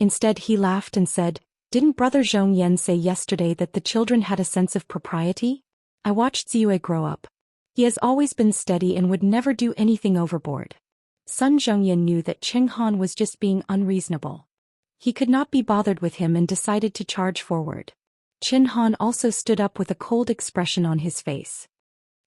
Instead he laughed and said, "Didn't Brother Zhou Xian say yesterday that the children had a sense of propriety? I watched Ziyue grow up. He has always been steady and would never do anything overboard." Sun Zhongyan knew that Qing Han was just being unreasonable. He could not be bothered with him and decided to charge forward. Qin Han also stood up with a cold expression on his face.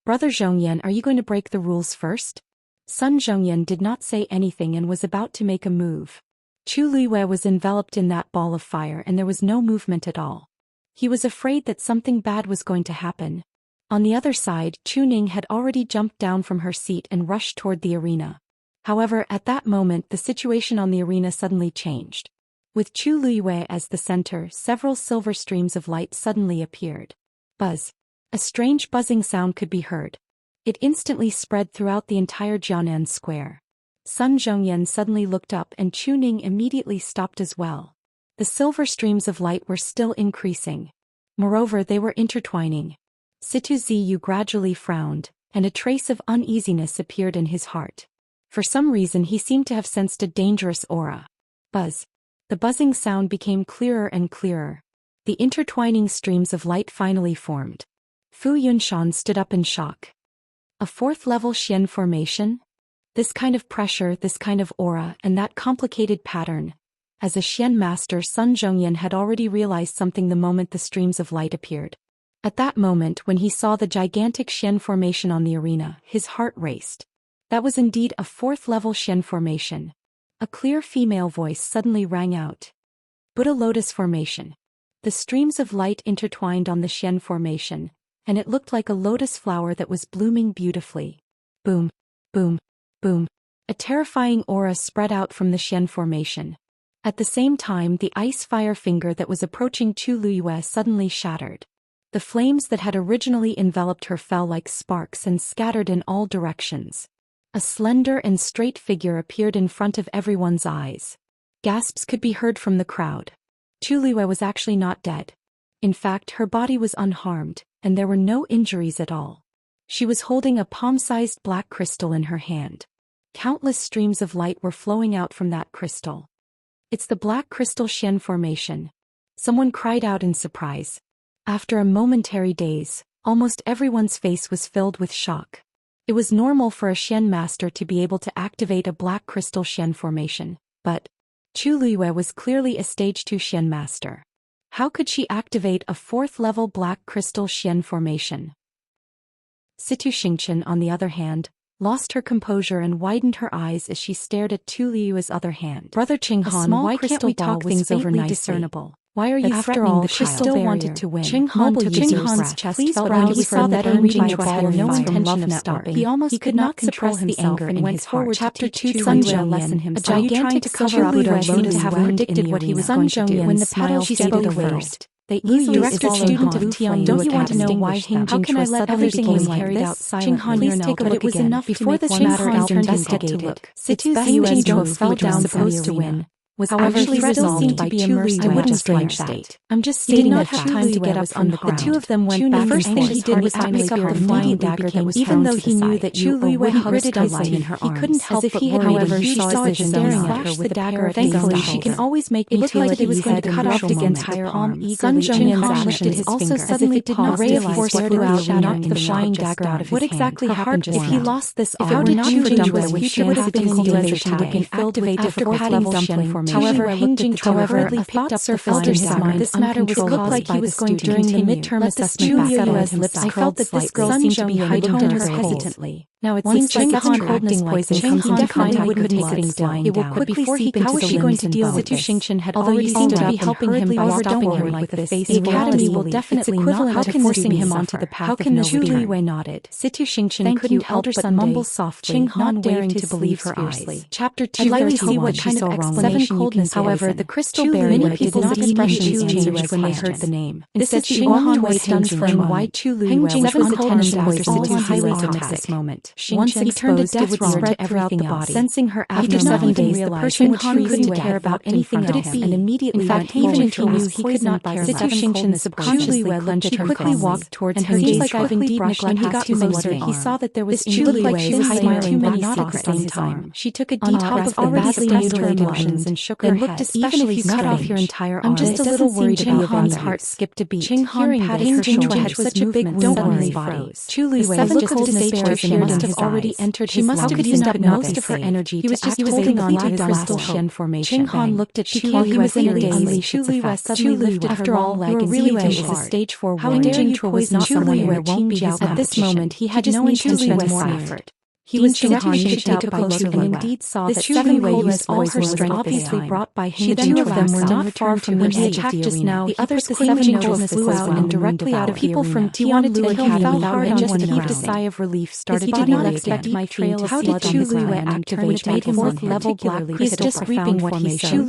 "Brother Zhongyan, are you going to break the rules first?" Sun Zhongyan did not say anything and was about to make a move. Chu Luiwei was enveloped in that ball of fire and there was no movement at all. He was afraid that something bad was going to happen. On the other side, Chu Ning had already jumped down from her seat and rushed toward the arena. However, at that moment the situation on the arena suddenly changed. With Chu Luiwei as the center, several silver streams of light suddenly appeared. Buzz. A strange buzzing sound could be heard. It instantly spread throughout the entire Jianan square. Sun Zhongyan suddenly looked up and Chu Ning immediately stopped as well. The silver streams of light were still increasing. Moreover, they were intertwining. Situ Ziyu gradually frowned, and a trace of uneasiness appeared in his heart. For some reason he seemed to have sensed a dangerous aura. Buzz. The buzzing sound became clearer and clearer. The intertwining streams of light finally formed. Fu Yunshan stood up in shock. A fourth-level Xian formation? This kind of pressure, this kind of aura, and that complicated pattern. As a Xian master, Sun Zhongyan had already realized something the moment the streams of light appeared. At that moment, when he saw the gigantic Xian formation on the arena, his heart raced. That was indeed a fourth-level Xian formation. A clear female voice suddenly rang out. Buddha Lotus Formation. The streams of light intertwined on the Xian formation, and it looked like a lotus flower that was blooming beautifully. Boom, boom, boom. A terrifying aura spread out from the Xian formation. At the same time, the ice fire finger that was approaching Chu Luiwei suddenly shattered. The flames that had originally enveloped her fell like sparks and scattered in all directions. A slender and straight figure appeared in front of everyone's eyes. Gasps could be heard from the crowd. Chu Luiwei was actually not dead. In fact, her body was unharmed, and there were no injuries at all. She was holding a palm-sized black crystal in her hand. Countless streams of light were flowing out from that crystal. "It's the Black Crystal Xian Formation," someone cried out in surprise. After a momentary daze, almost everyone's face was filled with shock. It was normal for a Xian master to be able to activate a Black Crystal Xian Formation, but Chu Luiwei was clearly a Stage 2 Xian master. How could she activate a 4th-level Black Crystal Xian Formation? Situ Xingqian, on the other hand, lost her composure and widened her eyes as she stared at Tu Liu's other hand. "Brother Qing Han, why can't we talk things over nicely? Discernible. Why are you threatening the child?" She still wanted to win. Qing Han took Han's chest, felt when he saw that raging was had no intention of stopping. He could not suppress the anger and went forward. Chapter 2 Sun Zhongyan, a gigantic silver Buddha seemed to have predicted what he was going to do. When the petals faded away, they easily directed student of Tian. "Don't you want to know why How can I let everything was carried out silently? Please take a look again." It was enough before this matter turned his head to look. Situ Ziyu fell down supposed to win. Was actually resolved by Chu Luiwei. I wouldn't strange that. I'm just stating that he did not have time to get up from the ground. The two of them went back. The first thing he did was to pick up the flying dagger that was even though he knew that Chu Luiwei gritted his teeth in her arms. He couldn't help but however she saw it staring at her with the dagger. Thankfully, she can always make me feel like he was going to cut off against the palm. Sun Zhongyan lifted his also suddenly did not realize where flew out and knocked the flying dagger out of his hand. What exactly happened if he lost this arm? If it were not for Dumbo, he would have been cultivation book and activate the 4th-level dumpling formation. However, a thought surfaced in his mind. This matter was caused like he was going to during the midterm assessment. I felt that this girl seemed to be high-toned hesitantly. Now it seems like such coldness poison comes into contact with the sitting down. It will quickly seep into the limbs and bones. How is she going to deal with this? Although you seem to be helping him by stopping him like this, the Academy will definitely not to forcing him onto the path of no return. Chu Luiwei nodded. Situ Xingqian couldn't help but mumble softly, not daring to believe her eyes. Chapter 2. I'd like to see what kind of explanation you can. However, the crystal barrier did not expressions changed when they heard the name. This is Qing Han was stunned for why Chu Luiwei was 7 coldness after Situ highly took this moment. Once exposed, it would spread throughout the body. Sensing her after 7 days, the person would freeze to care about anything else, and immediately in fact, even if he knew he could not care less, Zhou Xian subconsciously clenched her quickly walked towards him, and like I've indeed brushed when he got closer, he saw that there was hiding too many secrets at the same time. She took a deep breath of the badly mutilated emotions and shook her head. Even if you cut off your entire arm, I'm just a little worried about Han's heart skipped a beat. Qing Han patted her shoulder. Had such a big wound on his body. Chu Liwei's look of despair must have already entered his mouth. How could he used up most of her energy? He was just holding on to his crystal Xian formation. Qing Han looked at Chu Liwei. He was in a daze. Chu Liwei suddenly lifted her long leg and really is a stage 4 wound. How dare you poison someone who won't be his At this moment, he had no intention to more effort. He was directly shaped out by closer and indeed saw that 7 coldness all her strength obviously brought by him. The 2 of them were not far from the edge of the arena. The others cleanly flew out and directly out of people from Tianlu Academy hard and just heaved a sigh of relief. Started to not expect my trail of blood on the ground activate made him 4th level black. He is just reaping what he sowed.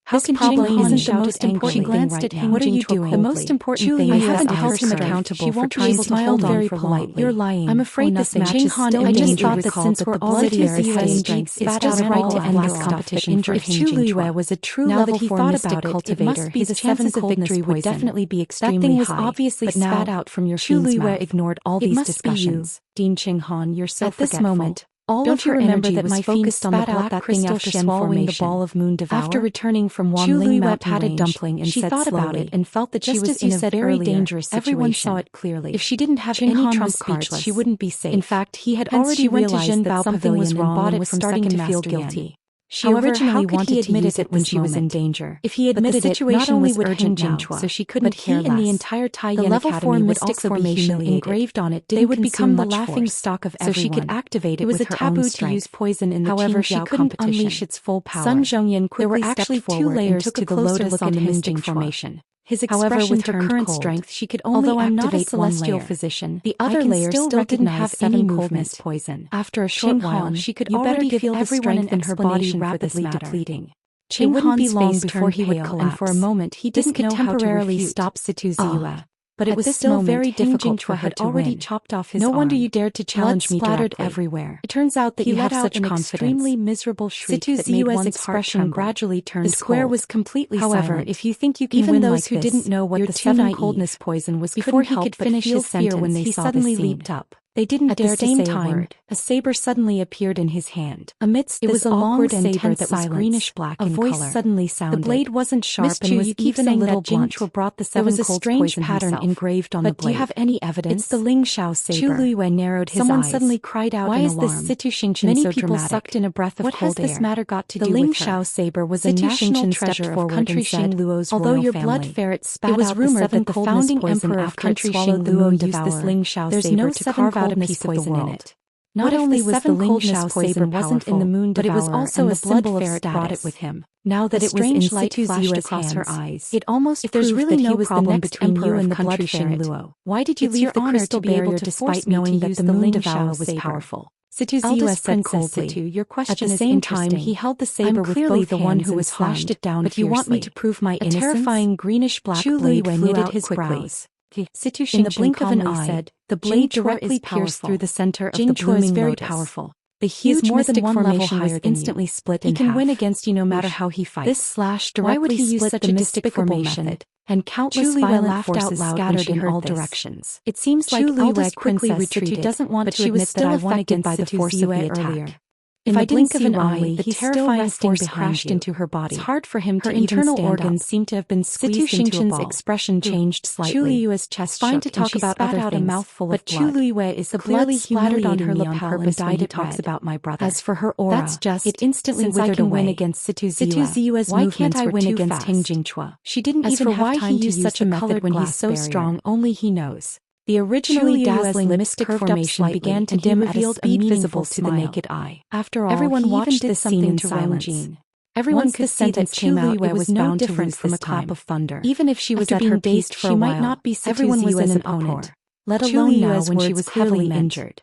How can Qing Han isn't the most important thing glanced at him. What are you doing? The most important thing I haven't held him accountable for trying to hold on very politely. You're lying. I'm afraid this match is still dangerous. That since we're already strength, it's just right to end this competition. If Chu Liwei was a true level 4 mystic cultivator, his chances of victory would definitely be extremely high. That thing was obviously spat out from your Chu Liwei ignored all these discussions. Dean Qing Han, you're so forgetful. At this moment, all of her energy was focused on the black crystal after swallowing the ball of moon devour. After returning from Wanling Mountain Range, dumpling and she thought about it and felt that she was in a very dangerous situation. Everyone saw it clearly. If she didn't have any trump cards, she wouldn't be safe. In fact, he had already realized that something was wrong and was starting to feel guilty. She originally wanted to use it when she was in danger. If he admitted it, not only would urgent now, so she couldn't care less. But he and the entire Taiyan Academy would also be humiliated. Engraved on it, they would become the laughing stock of everyone. So she could activate it with her own strength. It was a taboo to use poison in the However, she couldn't unleash its full power. Sun Zhongyan quickly stepped forward and took a closer look at the mystic formation. His expression with her current strength, she could only activate I'm not a celestial physician. The other layer still didn't have any movement poison. After a short while, she could already feel everyone in her body rapidly depleting. It wouldn't be long before he would collapse, and for a moment he didn't know how to temporarily stop Situ Ziyue. But it was still very difficult for her to already chopped off his arm. No wonder you dared to challenge me directly. Everywhere. It turns out that you have such confidence. Extremely miserable shriek that made one's expression gradually turned cold. The square was completely silent. However, if you think you can win like this, even those who didn't know what the 7 coldness poison was before he could finish his sentence, when they suddenly leaped up. They didn't dare to say a word. A saber suddenly appeared in his hand. Amidst this awkward and saber that was greenish-black in color, a voice suddenly sounded. The blade wasn't sharp and was even a little blunt. Brought the 7 there was a strange pattern engraved on the blade. But do you have any evidence? It's the Ling Shao saber. Chu Liwei narrowed his eyes. Someone suddenly cried out in alarm. Why is this Situ Xianxia so dramatic? Sucked in a breath of cold air. What has this matter got to do with her? The Ling Shao saber was a national treasure of country Xing Luo's royal family. Although your blood ferret spat out the 7 that the founding emperor of country Xing Luo used this Ling Shao saber to carve out a piece of the world. Not only was the Ling Shao saber wasn't in the moon devourer, but it was also a symbol of status. Brought it with him. Now that it was in Situ Ziyue's across her eyes, it almost there's really no problem between you and the blood Xing Luo. Why did you leave the crystal barrier despite knowing that the moon devourer was powerful? Situ Ziyue said coldly. Your question at the same time, he held the saber with both the one who was flashed it down. But you want me to prove my innocence? A terrifying greenish-black blade knitted his brows. In the blink of an eye, the blade directly pierced through the center of the blooming lotus. Powerful. The huge mystic formation was instantly split in half. He can win against you no matter how he fights. This slash directly split the mystic formation, and countless violent forces scattered in all directions. It seems like Aldous quickly retreated, doesn't want to admit that I won against by the force of the attack. In the blink of an eye, the terrifying force crashed into her body. It's hard for him to even stand up. Her internal organs seemed to have been squeezed into a ball. expression changed slightly. Chu Liue's chest shook, to talk about other things, a mouthful of blood. But Chu Liue is the blood splattered on her lapel and dyed it talks about my brother. As for her aura, that's just it instantly withered away. Win against Situ Ziyue's why can't I win against Heng Jingchua? She didn't even have time to use such a method when he's so strong. Only he knows. The originally dazzling mystic formation began to dim at a speed visible to the naked eye. After all, everyone watched this scene in silence. Everyone could see that Chu Liwei was no different from a clap of thunder. Even if she was at her dazed for a while, she might not be everyone was in an uproar. Let alone now when she was heavily injured.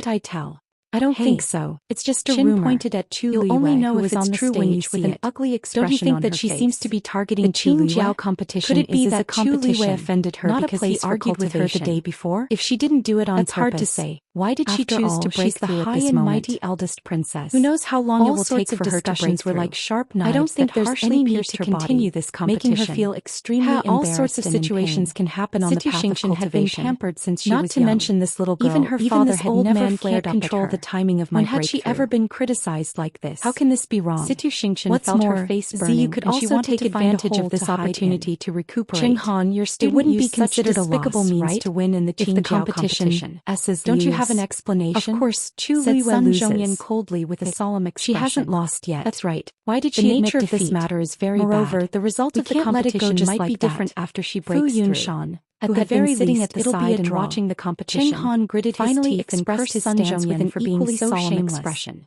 can't I tell? I don't think so. It's just a Qin rumor. pointed at Chu You'll Liwei, only know who if was it's on the true when you stage see with an it. ugly expression Don't you think on that her she face. seems to be targeting The Chu Qingjiao Liwei? competition Could it be is that a Chu competition, Liwei offended her not a because he place for argued with her the cultivation? day before? If she didn't do it on That's purpose, hard to say. why did she After choose all, to break she's the through at high this and moment? mighty eldest princess. Who knows how long All it will sorts take of for her to break discussions were through? like sharp knives I don't think that there's harshly any need pierced to her continue body, this competition. making her feel extremely All embarrassed sorts of and in situations pain. can happen on the path of Xianxia had been cultivation. pampered since she Not was to young. mention this little girl, Even her father had old never man flared can't up control at the her. timing of my When had she breakthrough. ever been criticized like this? How can this be wrong? Xianxia What's felt more, her face Ziyu burning, could and she also wanted take to find a advantage hole of this to hide opportunity in. to recuperate. Qinghan, your It student wouldn't be used such considered a despicable loss, means right? to win in the If the Qingjiao competition competition. Don't you lose. have an explanation? Of course, Chu said Liwei Sun loses. Zhongyan coldly with a solemn expression. She hasn't lost yet. That's right. Why did The she nature admit of this defeat? matter is very Moreover, bad. the result We of the can't let it go competition just might like be that. different after she Fu breaks through. Yunshan, At who the had been very sitting least, at the it'll be side a and draw. watching the competition, Qinghan gritted his finally teeth and expressed cursed his Sun stance Zhongyan with an for being equally so solemn shameless. expression.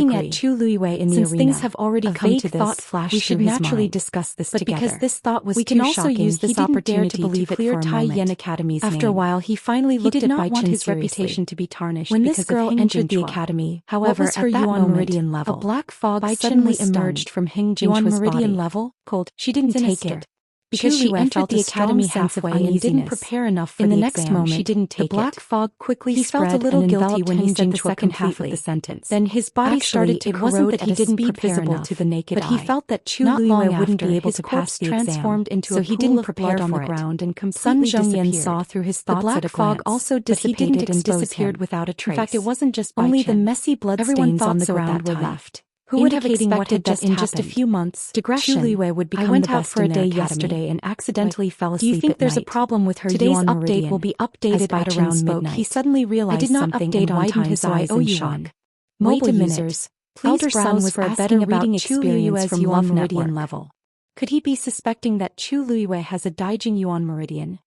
looking at Chu Luiwei in the arena. Since things have already come to this, thought flashed we should through his naturally mind. discuss this But together. because this thought was we too can also shocking, use this he didn't dare opportunity to believe to it clear for a Tai moment. Yen Academy's After name. a while, he finally He looked did at not Bai want Chen his seriously. reputation to be tarnished When because this girl of Hing entered the Jinchua. academy, However, what was her at that Yuan moment, Meridian level? a black fog Bai Chen suddenly was stunned. emerged from Hing Yuan Jinchua's Meridian body. level? Cold. She didn't take Sinister. it. Because Chu she Luiwei entered felt the a strong academy sense of halfway and didn't uneasiness. prepare enough for In the the next exam. moment, She didn't take the black it. fog quickly He spread felt a little and guilty enveloped when he Hing said the Jinchua second half of completely. the sentence. Then his body Actually, started to it wasn't corrode that at he a didn't speed prepare visible enough, to the naked but eye. he felt that Chu Not long Luiwei wouldn't after, be able his to pass corpse the exam, transformed into so a he pool didn't of prepare blood on for the it. ground and Sun completely Zhongyan disappeared. saw through his The thoughts black at a fog glance, also but he didn't dissipated and expose disappeared him. without a trace. In fact, it wasn't just Bai Only the Chen. messy blood Everyone stains thought on the so at ground that were time. left, who would have Indicating what expected had that in just just a happened. few months, Digression. Chu Luiwei would become I went the out best for a in their day academy. yesterday and accidentally fell asleep. Do you think at there's a night. problem with her Today's Yuan update Meridian? will be As updated Bai at Chen around spoke, midnight. he suddenly realized I did not something update and on widened time, his so I eyes owe in you shock. one. Mobile Wait a minute. users, Please Elder browse Sun was for a asking better about reading Chu experience Luiwei's from Yuan Love Meridian Network. level. Could he be suspecting that Chu Luiwei has a Daijing Yuan Meridian?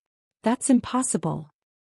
That's impossible.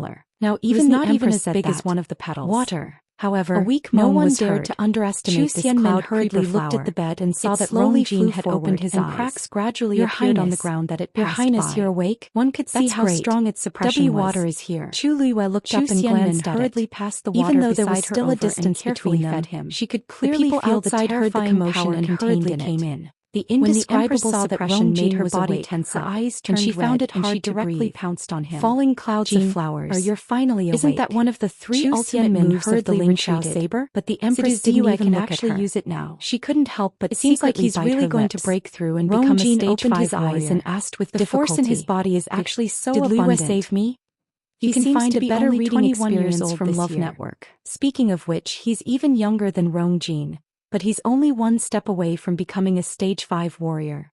smaller. Now even the Empress as big as one of the petals. Water. However, a weak moan was heard. To underestimate this cloud hurriedly looked at the bed and saw that Rongjin had opened his eyes. And cracks gradually appeared on the ground that it passed by. Your Highness, you're awake? One could see how strong its suppression was. Water is here. Chu Luiwe looked up and glanced at it. Hurriedly passed the water. Even though there was still a distance between them, she could clearly feel the terrifying power and hurriedly came in. The indescribable suppression made her body tense up, and she found it hard to breathe. Pounced on him. Falling clouds of flowers. You're finally awake. Isn't that one of the three ultimate moves of the Ling Xiao saber? But the Empress didn't even actually use it now. She couldn't help but it seems like he's really going to break through and become a stage 5 his eyes and asked with difficulty. The force in his body is actually so abundant. Did Luiwe save me? You can find a better reading experience from Love Network. Speaking of which, he's even younger than Rongjin. But he's only one step away from becoming a stage 5 warrior.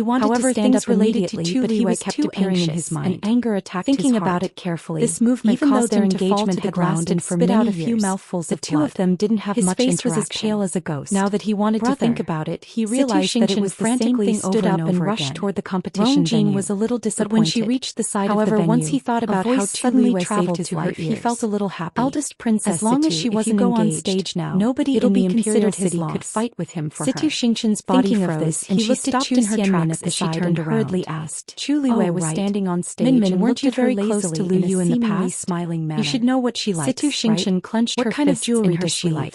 He wanted to stand up immediately, but he was kept appearing in his mind. And anger attacked his heart. Thinking about it carefully, this movement caused their engagement had lasted for many years. A few mouthfuls of blood. The two of them didn't have much interaction. His face was as pale as a ghost. Now that he wanted to think about it, he realized that it was frantically stood up and rushed toward the competition venue. Was a little disappointed. But when she reached the side of the venue, once he thought about how suddenly traveled his life, he felt a little happy. Eldest princess, as long as she wasn't engaged, on stage now, nobody in the imperial city could fight with him for her. Xianxia's body froze, and she stopped in her tracks as she turned around. Hurriedly asked. Chu Liwei was standing on stage. Min, weren't you very close to Lu Yu in the past? Smiling manner. You should know what she likes, right? What kind of jewelry does she like?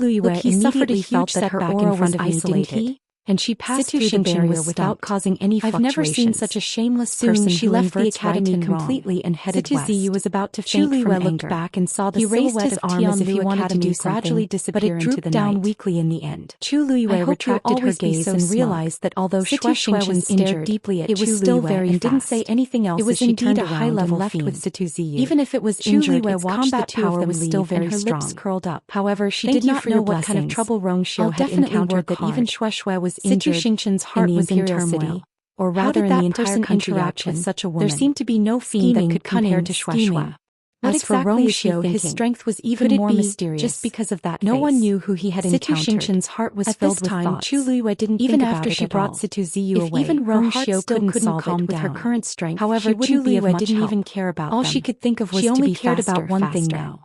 Luiyue immediately felt that her aura was isolated, and she passed through the barrier without causing any fluctuations. I've never seen such a shameless person she who left the inverts academy right and completely and headed west. Ziyu was about to faint from anger. looked back and saw the He raised silhouette his of arm as if he Tianlu wanted to do Academy something, gradually but disappear it into drooped the down night. weakly in the end. Luiyue retracted her gaze and realized that although Shui Xianxia stared injured, deeply at it was Chu still Luiyue very and didn't fast. say anything else It was as she indeed turned a around high-level and left fiend. with Ziyu. Even if it was Chu injured, Luiyue its watched the combat two of power them was leave still and very her strong. lips curled up. However, she Thank did you not for know your what kind of blessings. trouble Rongxiu I'll had definitely encountered work that hard. even Shui was Situ injured Xingqian's heart in the was in imperial turmoil. city, or How rather did in the that entire person country interact with action. such a woman? There seemed to be no fiend that could compare to Shui. What As for exactly is she Rongxiu, his thinking? strength was even Could it more be mysterious. just because of that No face? one knew who he had Situ encountered. Xingqian's heart was At filled this with time, thoughts. Chu Luiyue didn't Even think after about she it at brought all. Ziyu If away, even her heart Rongxiu still couldn't couldn't solve calm it with her down. current strength, However, she wouldn't be of Luiyue much didn't help. even care about All them. she could think of was She to only be cared faster, about one thing faster. now.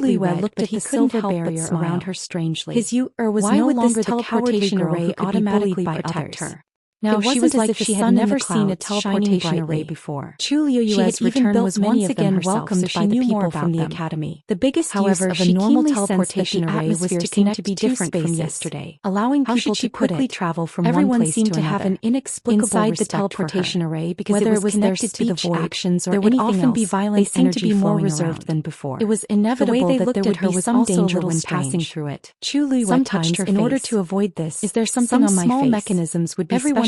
slightly Liyue red, looked but at he the couldn't silver help but barrier smile. around her strangely. His Yu-Er was Why no would longer this the teleportation cowardly girl array who could be automatically bullied by protect others. her? Now she was as if she had never seen a teleportation array before. Chu Liyue's return was once again welcomed by the people from the academy. The biggest use of a normal teleportation array was to seem to be different from yesterday, allowing people to quickly travel from one place to another. Everyone seemed to have an inexplicable inside the respect teleportation for her. array because Whether it was connected their to the speech void, actions or there would anything often else, be violent they seemed to energy be more flowing reserved around. than before. It was inevitable that there would be some danger when passing through it. Chu Liyue touched her face. In order to avoid this, is there something some on my small face? mechanisms would be Everyone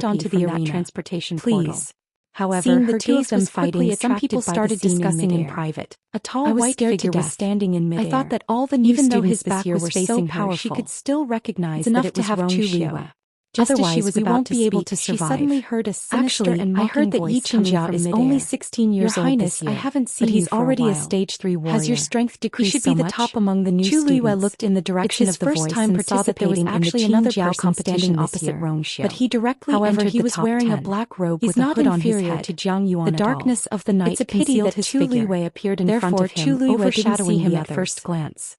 jumped onto the arena. Transportation portal. Please. However, Seeing her the two of gaze them was quickly fighting, some people started discussing in private. A tall white figure was standing in midair. I thought that all the new Even though students his back this year was were facing so her, powerful, she could still recognize it's enough that it to was have two Wuxia. Liwa. Just Otherwise, as she was we about won't to be able speak, to she survive. suddenly heard a sinister Actually, and I mocking heard that voice Xianxia coming from is midair. only 16 years Your old Highness, this year, I haven't seen but he's you for already a a while. stage 3 warrior. Has your strength decreased should so be the much? top among the new Chu students. Liwa looked in the direction of the voice and saw that there was actually another person standing opposite Xianxia. But he directly entered he the was top wearing 10. a black robe He's with a not hood on his inferior head. to Jiang Yuan The at all. darkness of the night It's a pity concealed that his Chu figure. Liwei appeared in Therefore, front of him, Chu Liwei didn't see overshadowing him the at others. first glance.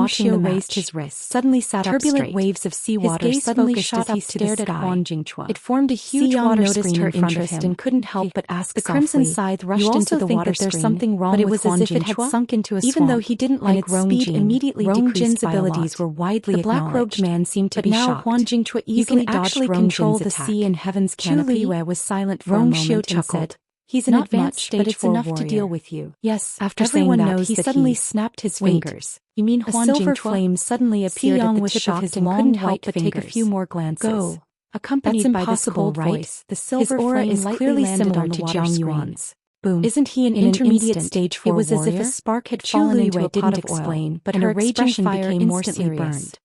watching the match. raised his wrist, Suddenly sat up turbulent straight. waves of seawater His gaze suddenly focused shot as he up to the stared at sky. Huang Jingchua. It formed a huge Xiang water noticed screen her in front of interest him and couldn't help but ask the softly. crimson scythe rushed You into also the think water that there's screen, something wrong but it with was as Huang if it had Jingchua? sunk into a Even though swamp, he didn't and like its Rong speed Jin, immediately Rong decreased Jin's by a abilities lot. were widely The black-robed acknowledged. man seemed to But be now shocked. Huang Jingchua You easily can dodged actually Rong control Jin's the attack. sea in heaven's Chu canopy. Liyue was silent for a Rong moment Xiu and chuckled. said, "He's an Not advanced much, stage but it's 4 enough warrior. to deal with you." Yes, After everyone saying that, knows he that suddenly he... snapped his Wait, fingers. you mean A Huang silver Jingchua? flame suddenly appeared at Xiang the was tip of shocked his and long couldn't help white but fingers. take a few more glances. Go. Accompanied That's by this impossible, cold right? voice, the silver His aura flame is lightly clearly landed similar on the to water Jiang screen. Yuan's. Boom. Isn't he an In an intermediate instant, stage 4 it was warrior? as if a spark had Chu fallen Liyue into a pot didn't of oil, explain, but and her her raging expression fire became more instantly serious. burned.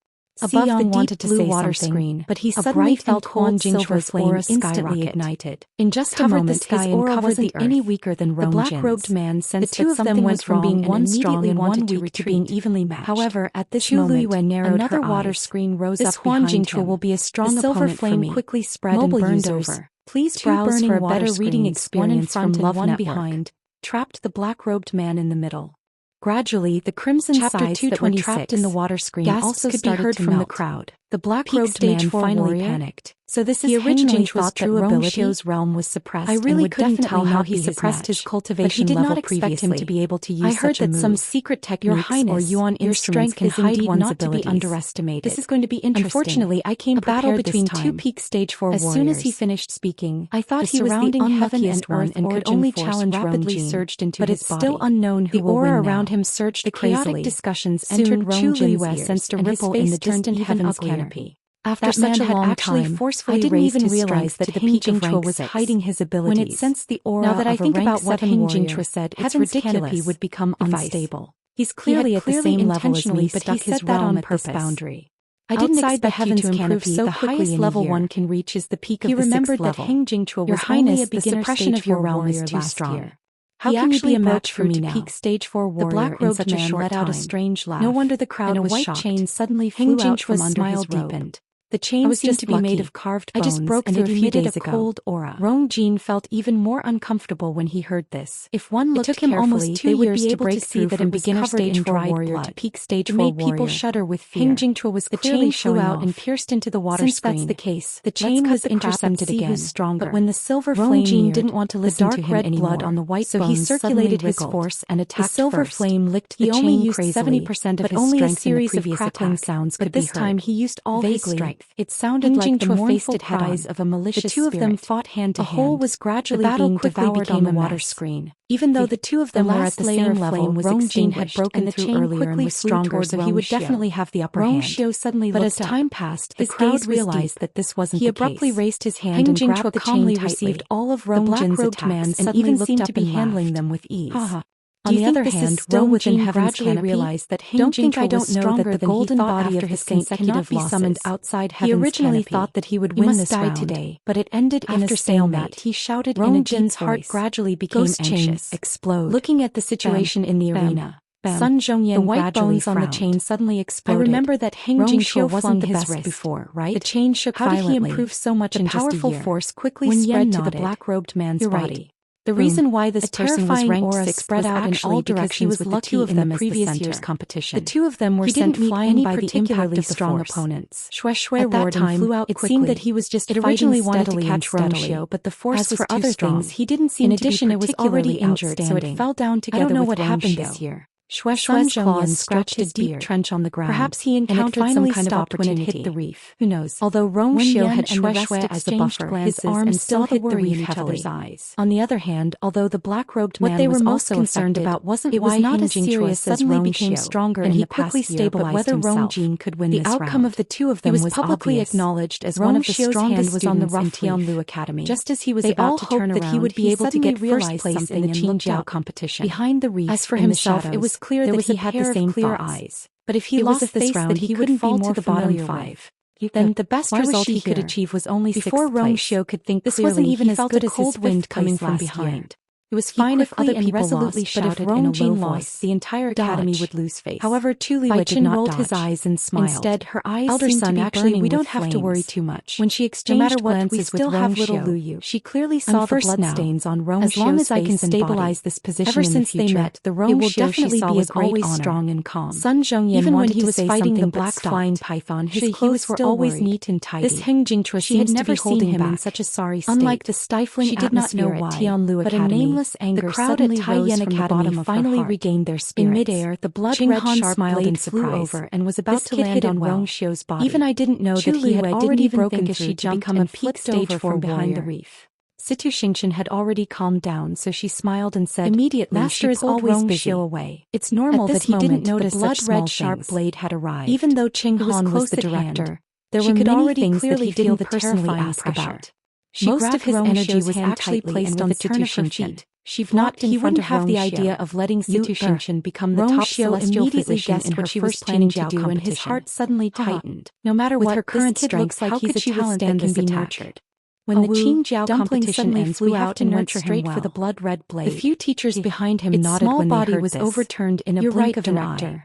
Above Xiang the wanted deep to blue say water something, screen, but he a suddenly bright felt and Huang cold silver Jingchua's flame aura instantly skyrocket. ignited. In just a Covered the moment, sky his and aura covered wasn't the earth. any weaker than The Rong black-robed Jin's. man sensed The two that of them something went was wrong from being and one strong immediately and one wanted to weak to being retreat. evenly matched. However, at this Chu moment, Liyue narrowed another her water eyes. screen rose This up Huang behind Jingchua him. will be a strong the silver opponent for flame me. quickly spread Mobile and burned users, over. Please browse for a better reading experience from Love Network. Behind, trapped the black-robed man in the middle. Gradually, the crimson sides that were trapped in the water screen also could be heard from the crowd. The black-robed man finally panicked. So this is originally thought that Rong Xiu's realm was suppressed. I really couldn't tell how he suppressed his cultivation level previously. But he did not expect him to be able to use such a move. I heard that some secret techniques or yuan instruments can hide one's abilities. To be underestimated. This is going to be interesting. Unfortunately, I came prepared this time. A battle between two peak stage 4 warriors. As soon as he finished speaking, I thought he was the unluckiest one and could only challenge rapidly surged into his body. But it's still unknown who will win now. The aura around him surged crazily. The chaotic discussions entered Rong Jin's ears, sensed a ripple in the distant heavens canopy. After such a long time, I didn't even realize that Heng Jingchua was hiding his abilities. When it sensed the aura now that I think about what Heng Jingchua said, it's ridiculous. Canopy would become unstable. He's clearly at the same level as me, but he said that on purpose. Boundary. I didn't expect you to improve so quickly. The highest level one can reach is the peak of the 6th level. He remembered that Heng Jingchua was only a beginner. The suppression of your realm is too strong. How can you be a match for me now? Peak stage 4 warrior. The black-robed man let out a strange laugh. No wonder the crowd was shocked. A white chain suddenly flew out from under his robe. The chain seemed to be made of carved bones. I just broke through a few days ago. Cold aura. Rong Jin felt even more uncomfortable when he heard this. If one looked carefully, almost 2 years to break through that in beginner stage 4 warrior to peak stage 4 warrior. It made people shudder with fear. Heng Jingchua was clearly flew out and pierced into the water screen. Since that's the case, the chain was intercepted again. But when the silver flame neared, didn't want to listen to him anymore. The dark red blood on the white bones, so he circulated his force and attacked. The silver flame licked the chain crazily, 70% of his strength. But only a series of crackling sounds could be heard. But this time he used all his strength. It sounded like the mournful cries of a malicious spirit. The two of them fought hand to hand. A hole was gradually being devoured on the water screen. Even though the two of them were at the same level, Rong Jin had broken the chain earlier and was stronger, so he would definitely have the upper hand. Rong Xiu suddenly looked up. But as time passed, the crowd realized that this wasn't the case. He abruptly raised his hand and grabbed the chain tightly. Received all of Rong Jin's attacks and even seemed to be handling them with ease. On the other hand, Rong Jin gradually realized that Heng Jingchua was stronger than the golden body of his saint cannot be summoned outside heaven's canopy. He originally thought that he would win this round today, but it ended in a stalemate. He shouted in a Jin's heart gradually became anxious. Explode. Looking at the situation in the arena, Sun Zhongyan the white bones on the chain suddenly exploded. I remember that Heng Jingchua wasn't the best before, right? The chain shook violently. How did he improve so much in just a year? The powerful force quickly spread to the black-robed man's body. The reason why this person was ranked 6th spread out in all directions with the two of them in the previous year's competition. The two of them were sent flying by the impact of strong opponents. Shui Shui roared and flew out quickly. It seemed that he was just originally wanted to catch Rong Xiu, but the force was too strong. He didn't seem to be particularly it was already injured, so it fell down together with Rong Xiu. I don't know what happened this year. Shui Shui's claws scratched a deep trench on the ground. Perhaps he encountered some kind of opportunity when it hit the reef. Who knows? Although Rong Xiu had Shui Shui as a buffer, his arms still hit the reef heavily. On the other hand, although the black-robed man was also concerned about wasn't it was not as serious as Rong became stronger and he quickly stabilized whether Rong Jin could win this round. The outcome of the two of them was publicly acknowledged as one of the strongest students in Tianlu Academy. Just as he was about to turn around, that he would be able to get first place in the Qingjiao competition. Behind the reef, as for himself, it was clear that he had the same clear eyes. But if he lost this round, he couldn't fall to the bottom 5. Then the best result he could achieve was only 6th place. Before Rong Xiu could think this wasn't even as good as cold wind coming from behind. It was fine if other people lost, but if Rong Jin lost, the entire academy would lose face. However, Tu Liwei did not rolled his eyes and smiled. Instead, her eyes elder seemed son, to be actually, we don't have to worry too much. When she exchanged glances with Rong Xiu, she clearly saw the bloodstains on Rong Xiu's face. As long as I can stabilize this position ever since they met, the Rong Xiu she saw was always strong and calm. Sun Zhongyan even when he was fighting the black flying python, his clothes were always neat and tidy. This Heng Jingchua she had never seen him in such a sorry state. Unlike the stifling atmosphere at Tianlu Academy, the crowd at Taiyan Academy finally regained their spirits. In midair, the blood-red sharp blade flew over and was about to land on Rong Xiu's body. Even I didn't know that he had already broken through to become a peak stage from behind the reef. Situ Xianxia had already calmed down, so she smiled and said, immediately, Master is always busy. Away. It's normal that he didn't notice the blood-red sharp blade had arrived. Even though Qing Han was the director, there were many things that he didn't personally ask about. Most of his energy was actually placed on the turn of her feet. He wouldn't have the idea of letting Situ Xianxia become the top celestial physician in what she was planning to do, and his heart suddenly tightened. No matter what, her current strength, how could she withstand this attack? When the Qingjiao competition ends, flew out and went straight for the blood-red blade. The few teachers behind him nodded when they heard this. Its small body was overturned in a blink of an eye.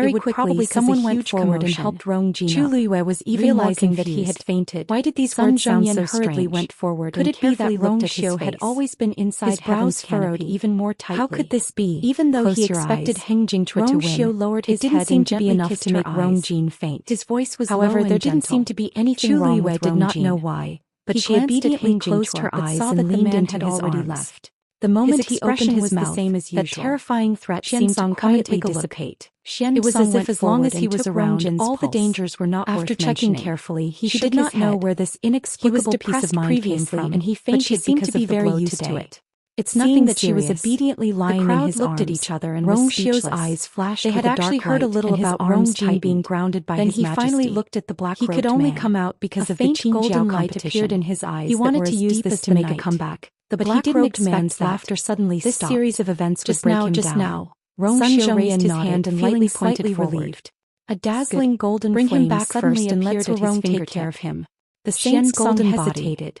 Very it would quickly, probably someone went huge forward and commotion. helped Rong Jin Chu up. Liyue was even Realizing more that he had confused. fainted. Why did these Sun words sound Zhongyan so hurriedly strange? went forward Could and it be that carefully Rong looked at his Xiu had face. always been inside His brows heaven's furrowed canopy? even more tightly. How could this be? Even though he Close your expected eyes. Heng Jingtrui to Rong win, Xiu lowered his it didn't head seem and to be gently enough kissed to her make Rong eyes. Jin faint. His voice was However, low and there didn't gentle. seem to be anything Chu wrong Liyue with did Rong not Jin. know why, But he she obediently obediently closed closed her eyes saw and that the leaned man into had his already arms. left. The moment His he expression opened was his mouth, the same as that usual. terrifying threat seemed to Xianxia quietly take a look. dissipate. It was as if as long as he and was took around, Rong Jin's all the pulse. dangers were not After worth checking mentioning. carefully, he She shook did not his know head. where this He was inexplicable piece depressed of mind previously, came from, and he but fainted she seemed because to be of the very blow used today. to it. It's Seeing nothing that she was serious. obediently lying The crowd in his looked at arms, each other and Rong was Xiu's speechless. eyes flashed They with had a actually dark heard a light, little and his about arms Rong Jin being tightened. grounded by Then his he majesty. finally looked at the black-robed He could only man. come out because A of the faint Qin golden Jiao light competition. appeared in his eyes He that wanted were to as use deep this as to the make a night. comeback, But but he he didn't black-robed expect man's that. laughter suddenly This stopped. series of events would Just break now, him just down. now. Rong Sun Xiu raised Zhongyan his nodded, hand and feeling lightly slightly pointed forward. relieved. A dazzling golden Bring him flame back suddenly first and appeared let's at his Rong take fingertip. care of him. The Xianxia saint's golden hesitated.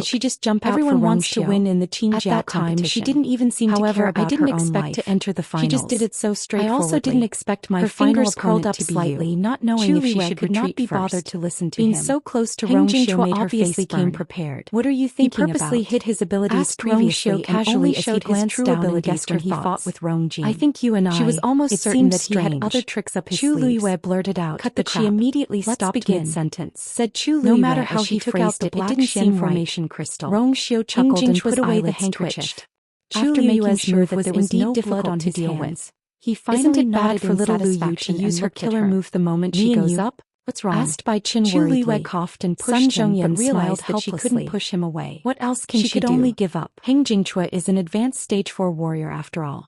Did she just jump out Everyone for wants to Xiao? win in the teen At jat that time, competition. she didn't even seem to care However, about I didn't her own expect life. to enter the finals. She just did it so I straightforwardly. also didn't expect my her final fingers curled opponent up to be slightly, you. not knowing if she Wei should could not retreat be first. bothered to listen to Being him. so close to Heng Xiao Jingchua made her obviously face came burn. prepared. What are you He thinking purposely about? hid his abilities Asked previously Xiao and casually only as showed he his glanced true down and abilities guessed when her he fought thoughts. with Rongjin. I think you and She was almost it certain seemed that he had strange. other tricks up his Chu sleeves. Luiwei blurted out, Cut but the she crap. immediately Let's stopped begin. mid-sentence. Said Chu Luiwei No matter how as she he took took out out the the black black Xian Xian formation crystal. Xiao Heng chuckled and Jingchua's put away the eyelids handkerchief. twitched. After Chu Luiwei's Luiwei's move move was there was indeed no blood difficult on to his deal hands. with. He Isn't finally it bad nodded for in little Lu Yu to satisfaction and use her looked at killer her. move the moment Me she and goes you? up? What's wrong? Asked Bai Qin Chu worriedly. Luiwei coughed and Sun pushed him, Zhongyan but realized smiled that she couldn't helplessly. push him away. What else can she could do? only give up. Heng Jingchua is an advanced stage 4 warrior after all.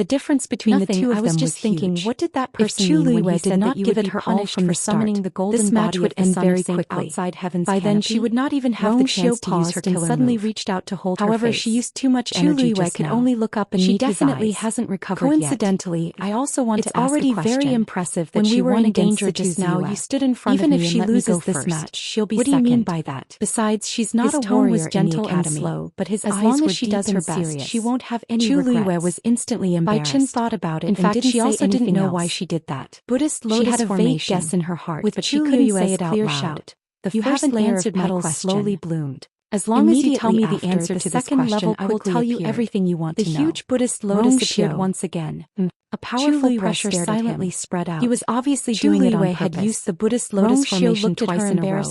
The difference between the two of them was huge. I was just thinking, what did that person mean when he said that you would be punished for summoning the golden body? This match would end very quickly. Outside heaven's canopy. By then she would not even have the chance to use her killer move. Suddenly reached out to hold her face. However, she used too much energy just now. Could only look up and meet his eyes. She definitely hasn't recovered yet. Coincidentally, I also want to ask a question. It's already very impressive that she won against Zhou Xian just now. You stood in front of me and let me go first. Even if she loses this match, she'll be second. What do you mean by that? Besides, she's not a warrior. His tone was gentle and slow, but his eyes were deep and serious. She won't have any regrets. Zhou was instantly embarrassed. Bai Chen thought about it. In fact, she also didn't know why she did that. Buddhist lotus formation. She had a vague guess in her heart, but she couldn't say it out loud. The first layer of petals slowly bloomed. As long as you tell me the answer to this question, I will tell you everything you want to know. The huge Buddhist lotus appeared once again. A powerful pressure silently spread out. He was obviously doing it on purpose. Had used the Buddhist lotus formation twice in a row,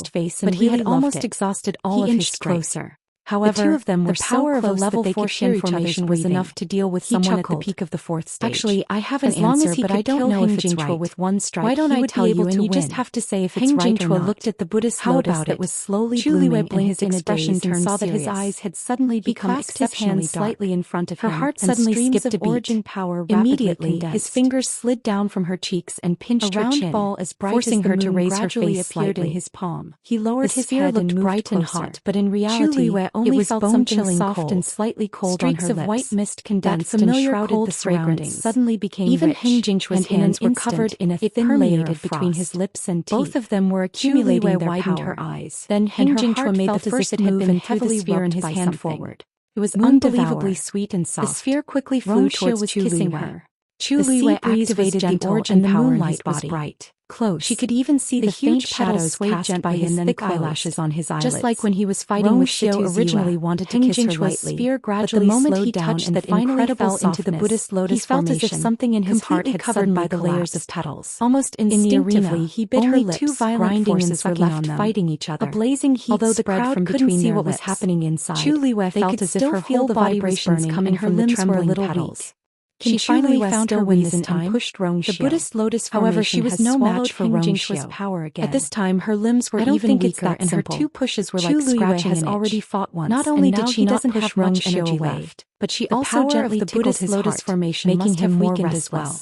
but he had almost exhausted all of his strength. However, the two of them were so close of a level 4 Xian formation was enough to deal with someone at the peak of the 4th stage. Actually, I have an answer, but I don't know if it's right. With one strike, why don't I tell you and you just have to say if it's right or not. Looked at the Buddhist lotus that was slowly blooming and his expression turned saw that his eyes had suddenly become exceptionally slightly in front of him. Her heart suddenly skipped a beat. Immediately, his fingers slid down from her cheeks and pinched her chin, ball as bright forcing her to raise her face slightly in his palm. He lowered his head and moved bright and hot, but in reality, it was bone-chilling soft and slightly cold on her lips. Streaks of white mist condensed and shrouded the surroundings. Suddenly became even Heng Jingchua's hands were covered in a thin layer between his lips and teeth. Both of them were accumulating their widened her eyes. Then Heng Jingchua made the first move and heavily sphere in his hand forward. It was unbelievably sweet and soft. The sphere quickly flew towards kissing her. The sea breeze activated the origin power and his body. Bright. Close. She could even see the faint shadows cast by his thick eyelashes on his eyelids. Just like when he was fighting with Xiu originally wanted to kiss her lightly. Sphere gradually but the moment he touched and that finally fell into the Buddhist lotus formation, he felt as if something in his heart had covered by the layers of petals. Almost instinctively, he bit her lips. Two violent forces were left fighting each other. A blazing heat although the crowd couldn't see what was happening inside. Chu felt as if her whole body was burning and her limbs were a little weak. She finally found her reason and pushed Xian. The Buddhist lotus formation however, she was no match for Xianxia's power again. At this time, her limbs were even weaker and her two pushes were like scratching has already fought once. Not only did she not push much energy left, but she also gently tickled his lotus formation, making him weakened as well.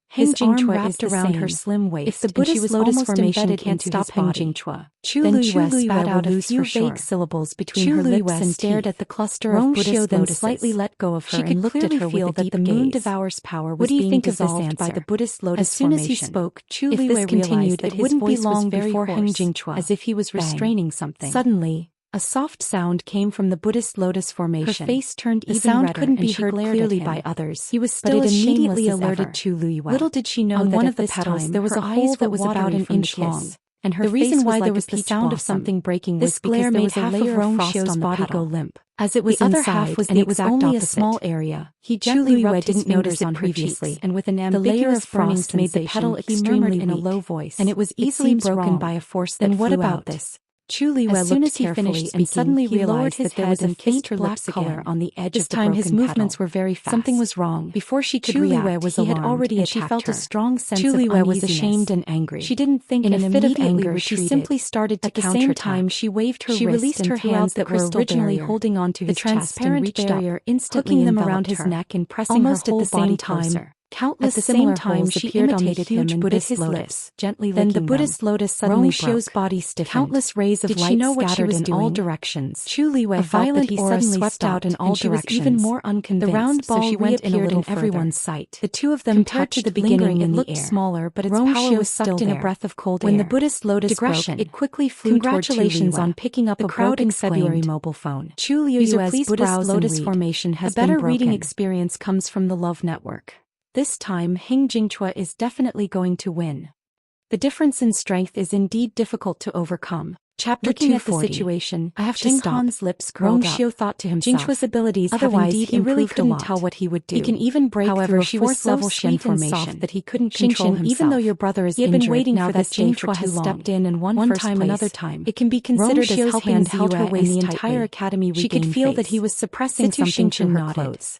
His arm wrapped around her slim waist. If the Buddhist lotus formation can't stop Heng Jingchua, then Chu spat out a few vague syllables between her lips and stared at the cluster of Buddhist lotuses. Then slightly let go of her and looked at her with a deep gaze. The moon devour's power was being dissolved by the Buddhist lotus formation. As soon as he spoke, Chu realized that it wouldn't be long before Heng Jingchua, as if he was restraining something. Suddenly, a soft sound came from the Buddhist lotus formation. Her face turned even redder. The sound couldn't be heard clearly by others. He was still as immediately alerted Chu Luiyue. Little did she know that one of the petals there was a hole that was about an inch long, and her reason why there was the sound of something breaking was because there was a layer of frost on the body go limp. As it was the other half was and it was only a small area. He gently rubbed didn't notice on previously, and with an ambiguous of frost made the petal extremely in a low voice, and it was easily broken by a force that flew out. Then what about this? Chu Luiyue as soon as he finished speaking, and suddenly realized that there was a faint black color on the edge of the broken petal. This time his movements were very fast. Something was wrong. Before she could react, was he had already attacked her. She felt a strong sense of uneasiness. Chu Luiyue was ashamed and angry. She didn't think in a fit of anger. She simply started to counterattack. At the same time, she waved her wrist and her hands that were originally holding onto his chest and reached up, hooking them around his neck and pressing her whole body closer. Countless similar times she imitated him and bit his lips, gently licking them. Then the Buddhist lotus suddenly Xiu's body stiffened. Countless rays of light scattered in all directions. Chu Luiyue felt that he suddenly swept out in all directions. She was even more unconvinced. The round ball reappeared in everyone's sight. The two of them touched at the beginning. It looked smaller, but its power was sucked in a breath of cold air. When the Buddhist lotus broke, it quickly flew toward Chu Luiyue. Congratulations on picking up a broken February mobile phone. Chu Luiyue's Buddhist lotus formation has been broken. A better reading experience comes from the Love Network. This time Heng Jingchua is definitely going to win. The difference in strength is indeed difficult to overcome. Chapter 240. Looking at the situation, I have to stop. Han's lips curled up. Xiu thought to himself. Jingchua's abilities otherwise he really couldn't tell what he would do. He can even break through a fourth level Xian formation that he couldn't control himself. Even though your brother is injured, he had been waiting now that Jingchua has stepped in and won first time another time. It can be considered as helping held her waist the entire academy regain. She could feel that he was suppressing something in her clothes.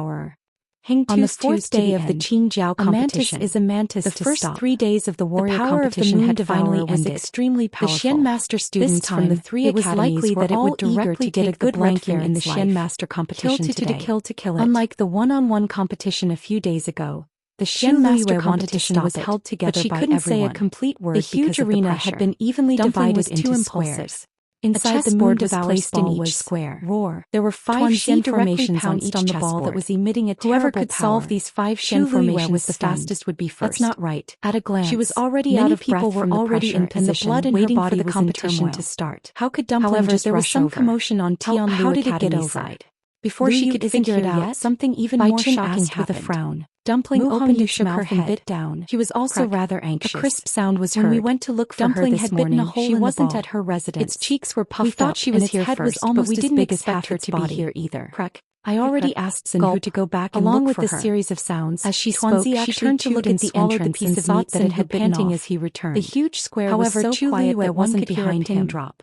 devourer. Hang On the Two's fourth day of the Qingjiao competition, a mantis is a mantis the to first stop. 3 days of the warrior power of the competition moon had devourer finally was ended. extremely The powerful. Xian Master students from the 3 it was academies likely were that it all would eager directly to get a take the good blood ranking in the ferret's Xian life. Master competition Kill today. to kill it. Unlike the one-on-one competition a few days ago, the Xian Xu Master Luiwei wanted to competition stop was it, held together but she by couldn't everyone. say a complete word The huge because of the arena pressure. had been evenly Dumpling divided was into too squares. impulsive. Inside the moon devourer's ball was square. Roar. There were 5 Tuan Xian Zi directly formations on pounced each on the chessboard. ball that was emitting a Whoever terrible could solve power. these 5 Xu Xian Luiwei formations was the stunned. fastest would be first. That's not right. At a glance, She was already many out of people breath were from the already in pressure, and the position, blood in her waiting body for the was in competition turmoil. to start. How could Dumpling However, just there was rush some over? commotion on Tianlu How did it get Academy over? side. Before Lu she Yu could isn't figure here it out, yet? something even Bai more Chen shocking asked with a happened. frown. Dumpling Mu opened Hongyu its shook mouth her and head. bit down. He was also Crack. rather A anxious. crisp sound was When heard. we went to look for Dumpling her this had bitten morning, a hole she in the wasn't ball. at her residence. Its cheeks were puffed We thought up, she and was its here head was first, almost but we as didn't big as expect her half to its be body. here either. Crack. I already Crack. asked Sun Hu Gulp. to go back and Along look with for this her. series of sounds, As she Tuan spoke, Zi she actually turned to chewed look and at the swallowed the entrance piece and of thought meat that that it had had bitten panting off. as he returned. The huge square However, was so too quiet that that one wasn't could hear a behind pin him. drop.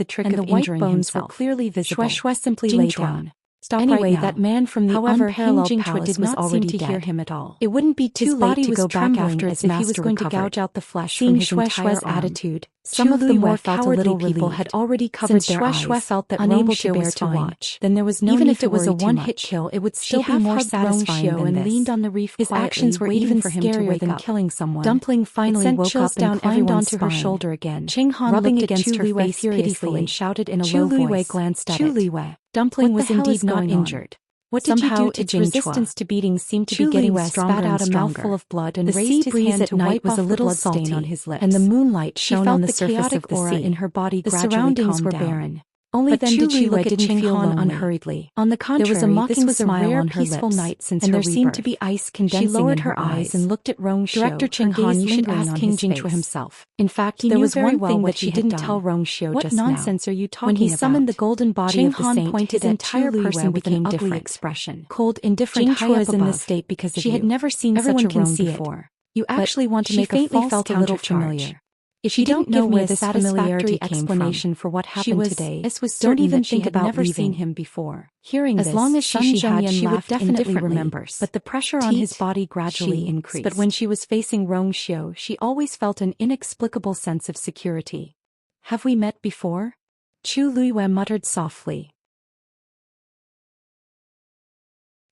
the trick and of the white injuring bones himself. were clearly visible. Shui simply Jing lay Chuan, down. Stop Anyway, right now. that man from the However, unparalleled Jing palace did was not already seem to hear dead. him at all. It wouldn't be too His late body to was go back trembling after as as if if he he was was going to recovered. gouge out the flesh Seeing from his Shui entire Shui's arm. attitude, Some Chu of the Liyue more felt a cowardly little people relieved. had already covered Since their Shui eyes, felt that unable Rong to Xiu bear was to fine, watch. then there was no Even need if to it was a worry too one-hit much. kill, it would She still be more half-hugged satisfying Rong Xiu than and this. leaned on the reef His quietly, actions were waiting even for him to scarier wake than up. killing someone. Dumpling finally sent woke chills up and down climbed everyone's onto her spine. shoulder again. Ching Han Rubbing looked at against Chu her Liyue face furiously furiously and shouted in a Chu low Liyue voice. glanced at Chu it. Liyue. Dumpling What was the hell indeed is not going on? injured. What did you Somehow, do to its Jing resistance to beatings seemed to Chu be getting Liyue stronger spat out and a mouthful stronger. of blood and The raised sea his breeze hand at to night wipe was off a little the blood stain salty, on his lips. and the moonlight She shone felt on the the surface chaotic of the aura sea. in her body The gradually surroundings calm were down. barren. Only But then Chu did she Luiwei look at didn't Qing feel Han lonely. unhurriedly. On the contrary, there was a mocking this was a smile rare, on her peaceful lips, night since and her there seemed rebirth. to be ice condensing She lowered in her eyes eyes and looked at Rong Xiu. Director Qing her Han, gaze you should lingering ask on King his Jinchu face. himself. In fact, He there knew was very one well thing what that he she had didn't done. tell Rong Xiu What just now. nonsense are you talking When he about? summoned the golden body Qing of the Han saint, pointed his at entire Chu Luiwei person with became an ugly different. expression. Cold, indifferent, Jing high Chua up is in this above. state because of She had you. never seen Everyone such a can room see it. before. You actually want to she make a faintly false felt a little countercharge. familiar. If She you didn't don't know give me where a this satisfactory familiarity came explanation from, for what she happened was today. was Don't certain even that she think had about never leaving. seen him before. Hearing As this, long as Sun she had, Zhongyan she would laughed definitely indifferently, remembers. but the pressure on his body gradually increased. But when she was facing Rong Xiu, she always felt an inexplicable sense of security. Have we met before? Chu Luiwei muttered softly.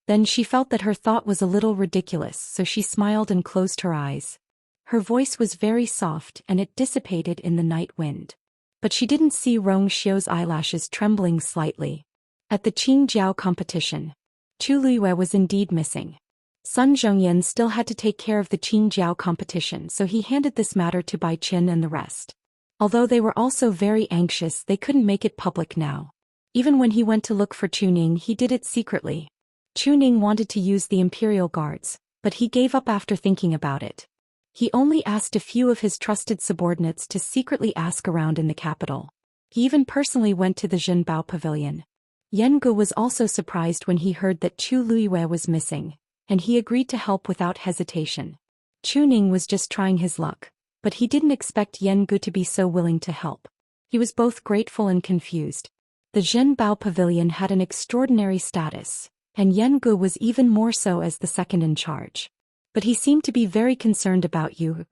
Then she felt that her thought was a little ridiculous, so she smiled and closed her eyes. Her voice was very soft and it dissipated in the night wind. But she didn't see Rong Xiu's eyelashes trembling slightly. At the Qingjiao competition, Chu Luiwei was indeed missing. Sun Zhongyan still had to take care of the Qingjiao competition, so he handed this matter to Bai Qin and the rest. Although they were also very anxious, they couldn't make it public now. Even when he went to look for Chuning, he did it secretly. Chuning wanted to use the Imperial Guards, but he gave up after thinking about it. He only asked a few of his trusted subordinates to secretly ask around in the capital. He even personally went to the Zhenbao Pavilion. Yan Gu was also surprised when he heard that Chu Luiwei was missing, and he agreed to help without hesitation. Chuning was just trying his luck, but he didn't expect Yan Gu to be so willing to help. He was both grateful and confused. The Zhenbao Pavilion had an extraordinary status, and Yan Gu was even more so as the second in charge. But he seemed to be very concerned about you.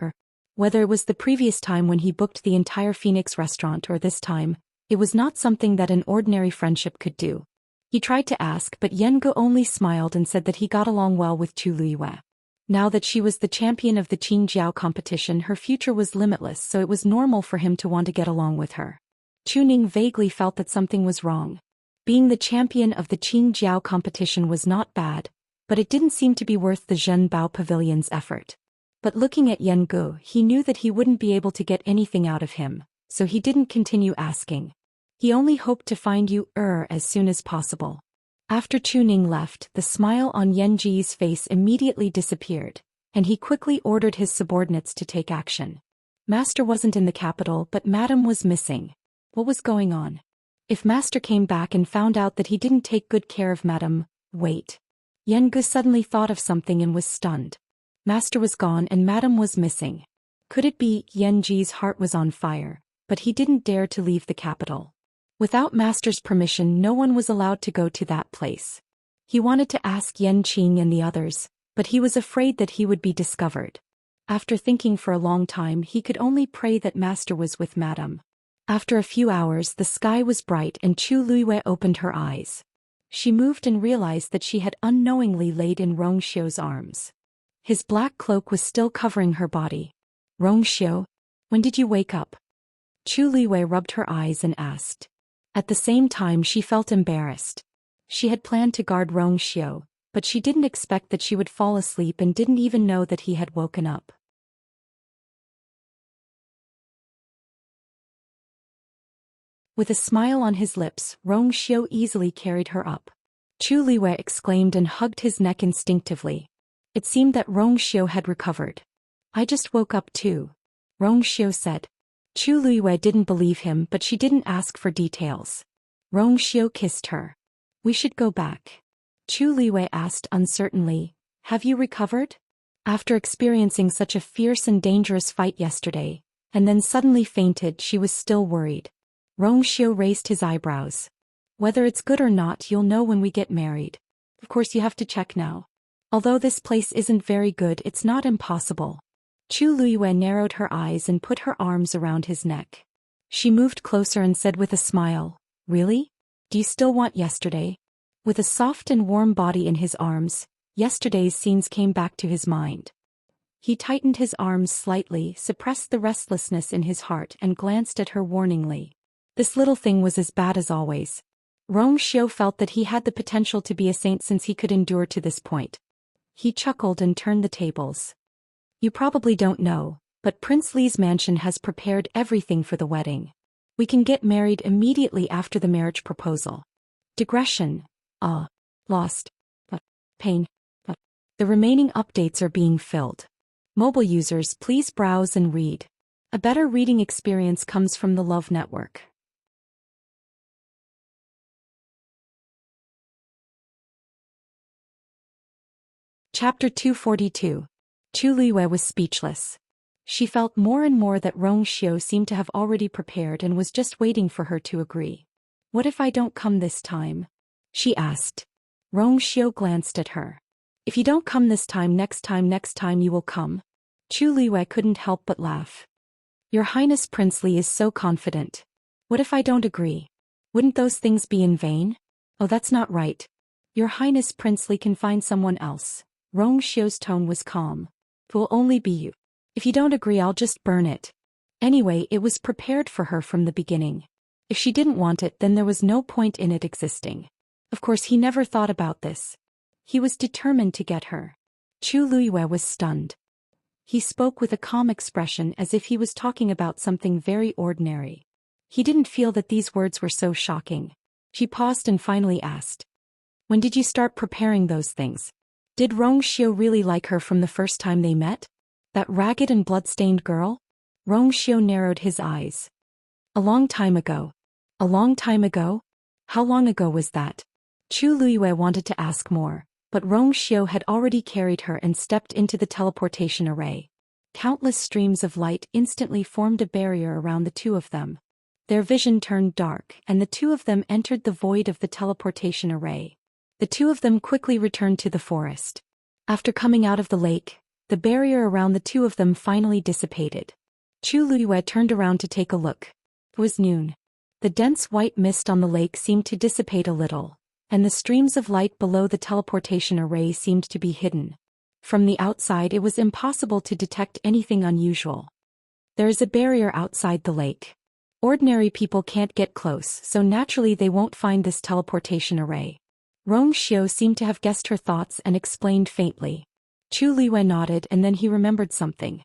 Whether it was the previous time when he booked the entire Phoenix restaurant or this time, it was not something that an ordinary friendship could do. He tried to ask, but Yan Gu only smiled and said that he got along well with Chu Luiwei. Now that she was the champion of the Qingjiao competition, her future was limitless, so it was normal for him to want to get along with her. Chuning vaguely felt that something was wrong. Being the champion of the Qingjiao competition was not bad, but it didn't seem to be worth the Zhenbao Pavilion's effort. But looking at Yan Gu, he knew that he wouldn't be able to get anything out of him, so he didn't continue asking. He only hoped to find you as soon as possible. After Chuning left, the smile on Yan Ji's face immediately disappeared, and he quickly ordered his subordinates to take action. Master wasn't in the capital, but Madam was missing. What was going on? If Master came back and found out that he didn't take good care of Madam, wait. Yan Gu suddenly thought of something and was stunned. Master was gone and Madam was missing. Could it be? Yan Ji's heart was on fire, but he didn't dare to leave the capital. Without Master's permission, no one was allowed to go to that place. He wanted to ask Yan Qing and the others, but he was afraid that he would be discovered. After thinking for a long time, he could only pray that Master was with Madam. After a few hours, the sky was bright and Chu Luiwei opened her eyes. She moved and realized that she had unknowingly laid in Rong Xiu's arms. His black cloak was still covering her body. Rong Xiu, when did you wake up? Chu Luiwei rubbed her eyes and asked. At the same time she felt embarrassed. She had planned to guard Rong Xiu, but she didn't expect that she would fall asleep and didn't even know that he had woken up. With a smile on his lips, Rong Xiu easily carried her up. Chu Luiwei exclaimed and hugged his neck instinctively. It seemed that Rong Xiu had recovered. I just woke up too, Rong Xiu said. Chu Luiwei didn't believe him, but she didn't ask for details. Rong Xiu kissed her. We should go back. Chu Luiwei asked uncertainly, have you recovered? After experiencing such a fierce and dangerous fight yesterday, and then suddenly fainted, she was still worried. Rong Xiu raised his eyebrows. Whether it's good or not, you'll know when we get married. Of course you have to check now. Although this place isn't very good, it's not impossible. Chu Luiwei narrowed her eyes and put her arms around his neck. She moved closer and said with a smile, really? Do you still want yesterday? With a soft and warm body in his arms, yesterday's scenes came back to his mind. He tightened his arms slightly, suppressed the restlessness in his heart and glanced at her warningly. This little thing was as bad as always. Rong Xiu felt that he had the potential to be a saint since he could endure to this point. He chuckled and turned the tables. You probably don't know, but Prince Li's mansion has prepared everything for the wedding. We can get married immediately after the marriage proposal. Digression. Lost. Pain. The remaining updates are being filled. Mobile users, please browse and read. A better reading experience comes from the Love Network. Chapter 242. Chu Liwei was speechless. She felt more and more that Rong Xiu seemed to have already prepared and was just waiting for her to agree. What if I don't come this time? She asked. Rong Xiu glanced at her. If you don't come this time, next time you will come. Chu Liwei couldn't help but laugh. Your Highness Princely is so confident. What if I don't agree? Wouldn't those things be in vain? Oh, that's not right. Your Highness Princely can find someone else. Rong Xiu's tone was calm. It will only be you. If you don't agree, I'll just burn it. Anyway, it was prepared for her from the beginning. If she didn't want it, then there was no point in it existing. Of course, he never thought about this. He was determined to get her. Chu Liwei was stunned. He spoke with a calm expression as if he was talking about something very ordinary. He didn't feel that these words were so shocking. She paused and finally asked. When did you start preparing those things? Did Rong Xiu really like her from the first time they met? That ragged and blood-stained girl? Rong Xiu narrowed his eyes. A long time ago. A long time ago? How long ago was that? Chu Liwei wanted to ask more, but Rong Xiu had already carried her and stepped into the teleportation array. Countless streams of light instantly formed a barrier around the two of them. Their vision turned dark, and the two of them entered the void of the teleportation array. The two of them quickly returned to the forest. After coming out of the lake, the barrier around the two of them finally dissipated. Chu Liwei turned around to take a look. It was noon. The dense white mist on the lake seemed to dissipate a little, and the streams of light below the teleportation array seemed to be hidden. From the outside, it was impossible to detect anything unusual. There is a barrier outside the lake. Ordinary people can't get close, so naturally they won't find this teleportation array. Rong Xiu seemed to have guessed her thoughts and explained faintly. Chu Liwei nodded and then he remembered something.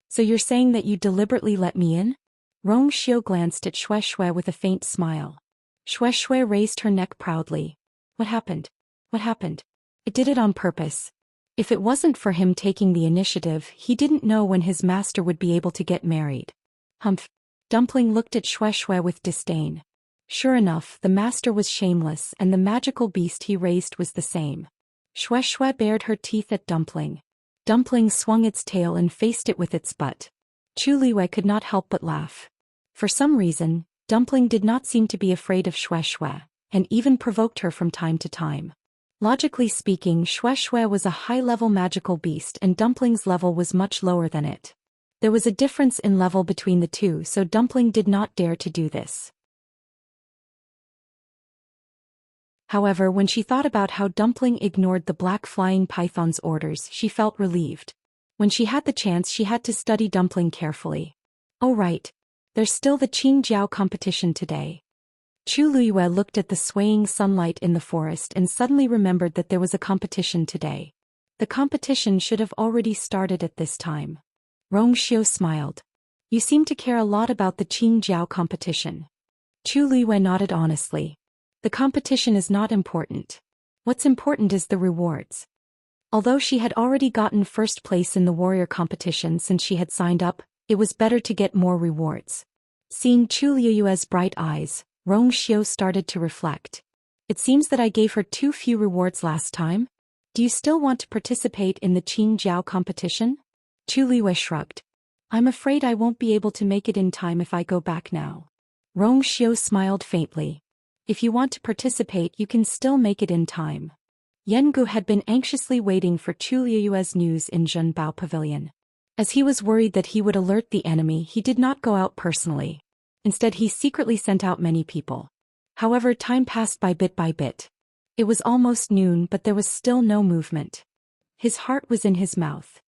So you're saying that you deliberately let me in? Rong Xiu glanced at Shui with a faint smile. Shui raised her neck proudly. What happened? What happened? I did it on purpose. If it wasn't for him taking the initiative, he didn't know when his master would be able to get married. Humph. Dumpling looked at Shui with disdain. Sure enough, the master was shameless and the magical beast he raised was the same. Shui bared her teeth at Dumpling. Dumpling swung its tail and faced it with its butt. Chu Liwei could not help but laugh. For some reason, Dumpling did not seem to be afraid of Shui, and even provoked her from time to time. Logically speaking, Shui was a high-level magical beast and Dumpling's level was much lower than it. There was a difference in level between the two, so Dumpling did not dare to do this. However, when she thought about how Dumpling ignored the black flying python's orders, she felt relieved. When she had the chance, she had to study Dumpling carefully. Oh right. There's still the Qingjiao competition today. Chu Liwei looked at the swaying sunlight in the forest and suddenly remembered that there was a competition today. The competition should have already started at this time. Rong Xiu smiled. You seem to care a lot about the Qingjiao competition. Chu Liwei nodded honestly. The competition is not important. What's important is the rewards. Although she had already gotten first place in the warrior competition since she had signed up, it was better to get more rewards. Seeing Chu Liu's bright eyes, Rong Xiu started to reflect. It seems that I gave her too few rewards last time. Do you still want to participate in the Qingjiao competition? Chu Liwei shrugged. I'm afraid I won't be able to make it in time if I go back now. Rong Xiu smiled faintly. If you want to participate, you can still make it in time. Yengu had been anxiously waiting for Chu Liu's news in Zhenbao Pavilion. As he was worried that he would alert the enemy, he did not go out personally. Instead, he secretly sent out many people. However, time passed by bit. It was almost noon, but there was still no movement. His heart was in his mouth.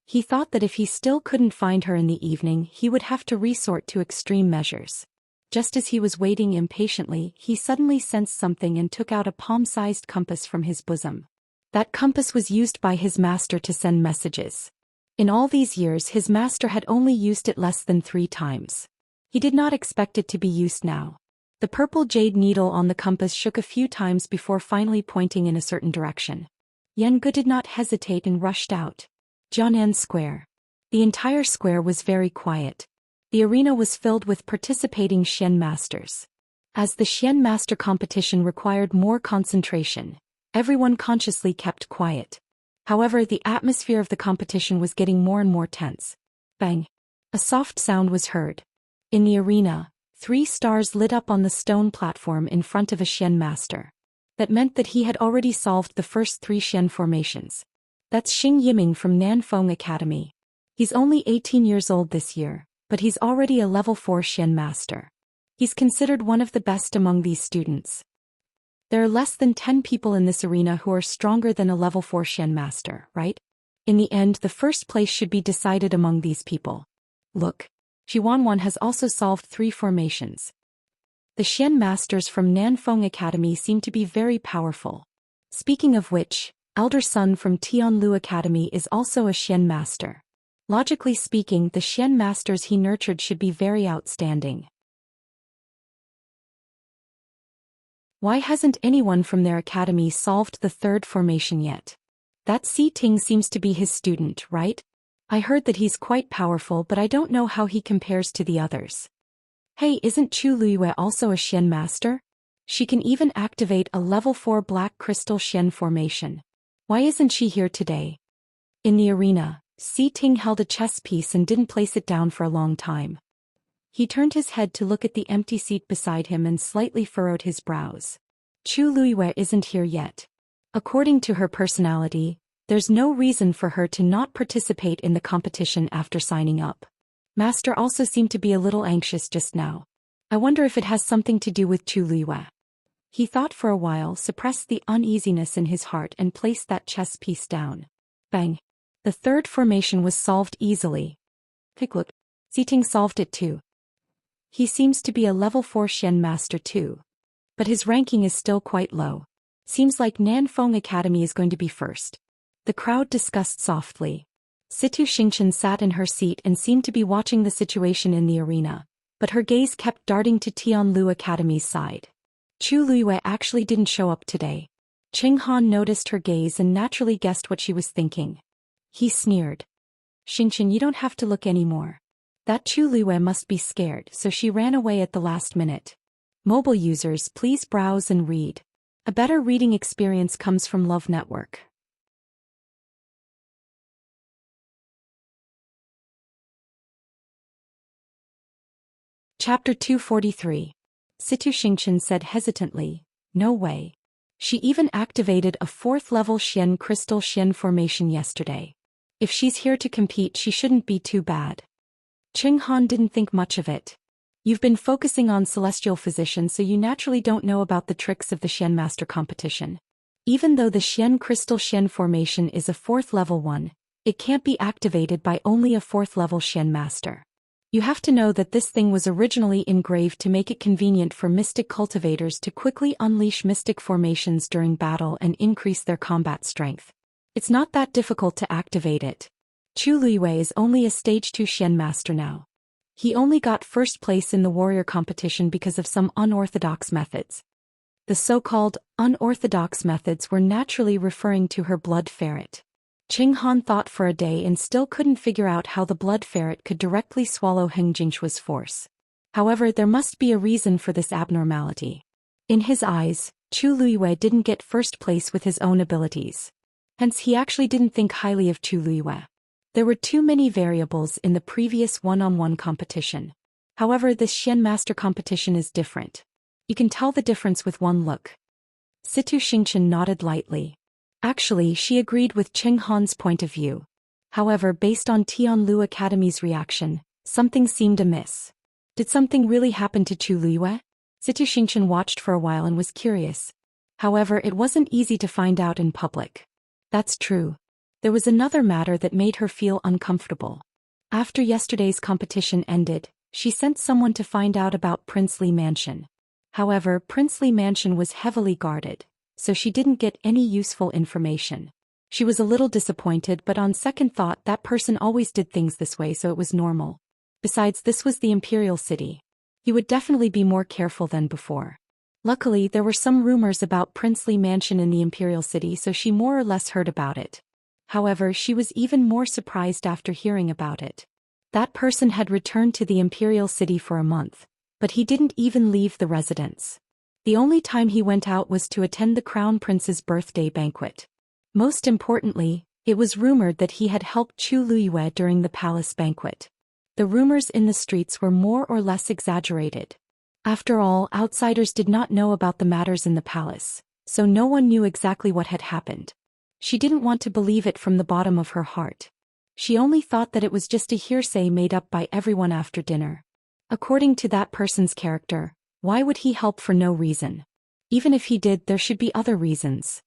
He thought that if he still couldn't find her in the evening, he would have to resort to extreme measures. Just as he was waiting impatiently, he suddenly sensed something and took out a palm-sized compass from his bosom. That compass was used by his master to send messages. In all these years, his master had only used it less than 3 times. He did not expect it to be used now. The purple jade needle on the compass shook a few times before finally pointing in a certain direction. Yan Gu did not hesitate and rushed out. Jianan Square. The entire square was very quiet. The arena was filled with participating Xian masters. As the Xian master competition required more concentration, everyone consciously kept quiet. However, the atmosphere of the competition was getting more and more tense. Bang! A soft sound was heard. In the arena, 3 stars lit up on the stone platform in front of a Xian master. That meant that he had already solved the first 3 Xian formations. That's Xing Yiming from Nanfeng Academy. He's only 18 years old this year, but he's already a level 4 Xian master. He's considered one of the best among these students. There are less than 10 people in this arena who are stronger than a level 4 Xian master, right? In the end, the first place should be decided among these people. Look. Xianwan has also solved 3 formations. The Xian masters from Nanfeng Academy seem to be very powerful. Speaking of which, elder son from Tianlu Academy is also a Xian master. Logically speaking, the Xian masters he nurtured should be very outstanding. Why hasn't anyone from their academy solved the 3rd formation yet? That Si Ting seems to be his student, right? I heard that he's quite powerful, but I don't know how he compares to the others. Hey, isn't Chu Luiyue also a Xian master? She can even activate a level 4 black crystal Xian formation. Why isn't she here today? In the arena, Si Ting held a chess piece and didn't place it down for a long time. He turned his head to look at the empty seat beside him and slightly furrowed his brows. Chu Luiyue isn't here yet. According to her personality, there's no reason for her to not participate in the competition after signing up. Master also seemed to be a little anxious just now. I wonder if it has something to do with Chu Luiyue. He thought for a while, suppressed the uneasiness in his heart and placed that chess piece down. Bang! The 3rd formation was solved easily. Look, Si Ting solved it too. He seems to be a level 4 Xian master too. But his ranking is still quite low. Seems like Nanfeng Academy is going to be first. The crowd discussed softly. Situ Xingchen sat in her seat and seemed to be watching the situation in the arena, but her gaze kept darting to Tianlu Academy's side. Chu Luiyue actually didn't show up today. Cheng Han noticed her gaze and naturally guessed what she was thinking. He sneered. Xingchen, you don't have to look anymore. That Chu Luiyue must be scared, so she ran away at the last minute. Mobile users, please browse and read. A better reading experience comes from Love Network. Chapter 243. Situ Xingchen said hesitantly, no way. She even activated a 4th level Xian crystal Xian formation yesterday. If she's here to compete, she shouldn't be too bad. Cheng Han didn't think much of it. You've been focusing on celestial physician, so you naturally don't know about the tricks of the Xian master competition. Even though the Xian crystal Xian formation is a 4th level one, it can't be activated by only a 4th level Xian master. You have to know that this thing was originally engraved to make it convenient for mystic cultivators to quickly unleash mystic formations during battle and increase their combat strength. It's not that difficult to activate it. Chu Luiyue is only a stage 2 Xian master now. He only got 1st place in the warrior competition because of some unorthodox methods. The so-called unorthodox methods were naturally referring to her blood ferret. Cheng Han thought for a day and still couldn't figure out how the blood ferret could directly swallow Heng Jingshua's force. However, there must be a reason for this abnormality. In his eyes, Chu Luiyue didn't get 1st place with his own abilities. Hence he actually didn't think highly of Chu Luiyue. There were too many variables in the previous one-on-one competition. However, this Xian master competition is different. You can tell the difference with one look. Situ Xingchen nodded lightly. Actually, she agreed with Cheng Han's point of view. However, based on Tianlu Academy's reaction, something seemed amiss. Did something really happen to Chu Luiyue? Situ Xingchen watched for a while and was curious. However, it wasn't easy to find out in public. That's true. There was another matter that made her feel uncomfortable. After yesterday's competition ended, she sent someone to find out about Princely Mansion. However, Princely Mansion was heavily guarded, so she didn't get any useful information. She was a little disappointed, but on second thought that person always did things this way, so it was normal. Besides, this was the imperial city. He would definitely be more careful than before. Luckily, there were some rumors about princely mansion in the imperial city, so she more or less heard about it. However, she was even more surprised after hearing about it. That person had returned to the imperial city for a month, but he didn't even leave the residence. The only time he went out was to attend the crown prince's birthday banquet. Most importantly, it was rumored that he had helped Chu Luyue during the palace banquet. The rumors in the streets were more or less exaggerated. After all, outsiders did not know about the matters in the palace, so no one knew exactly what had happened. She didn't want to believe it from the bottom of her heart. She only thought that it was just a hearsay made up by everyone after dinner. According to that person's character, why would he help for no reason? Even if he did, there should be other reasons.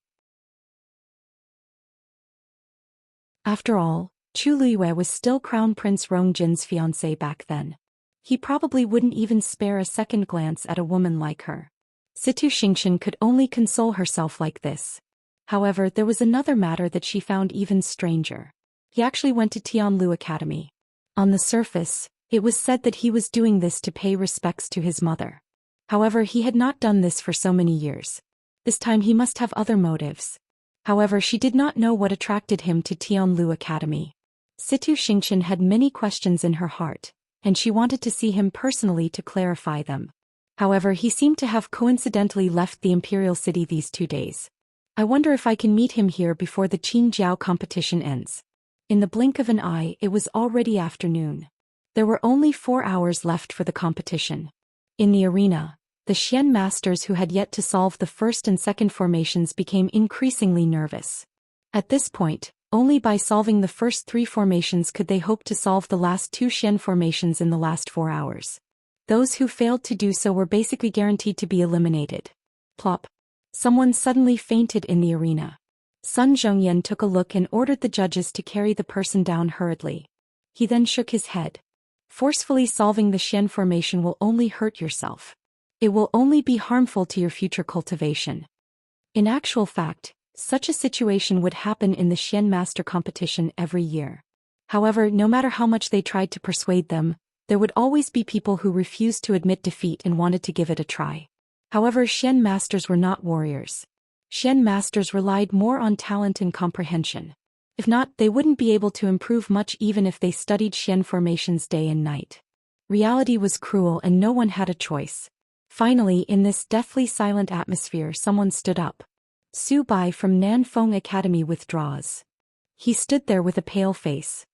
After all, Chu Luyue was still Crown Prince Rongjin's fiancé back then. He probably wouldn't even spare a second glance at a woman like her. Xianxia could only console herself like this. However, there was another matter that she found even stranger. He actually went to Tianlu Academy. On the surface, it was said that he was doing this to pay respects to his mother. However, he had not done this for so many years. This time he must have other motives. However, she did not know what attracted him to Tianlu Academy. Xianxia had many questions in her heart, and she wanted to see him personally to clarify them. However, he seemed to have coincidentally left the imperial city these 2 days. I wonder if I can meet him here before the Qingjiao competition ends. In the blink of an eye, it was already afternoon. There were only 4 hours left for the competition. In the arena, the Xian masters who had yet to solve the first and second formations became increasingly nervous. At this point, only by solving the first 3 formations could they hope to solve the last 2 Xian formations in the last 4 hours. Those who failed to do so were basically guaranteed to be eliminated. Plop. Someone suddenly fainted in the arena. Sun Zhongyan took a look and ordered the judges to carry the person down hurriedly. He then shook his head. Forcefully solving the Xian formation will only hurt yourself. It will only be harmful to your future cultivation. In actual fact, such a situation would happen in the Xian Master competition every year. However, no matter how much they tried to persuade them, there would always be people who refused to admit defeat and wanted to give it a try. However, Xian Masters were not warriors. Xian Masters relied more on talent and comprehension. If not, they wouldn't be able to improve much even if they studied Xian formations day and night. Reality was cruel and no one had a choice. Finally, in this deathly silent atmosphere, someone stood up. Su Bai from Nanfeng Academy withdraws. He stood there with a pale face.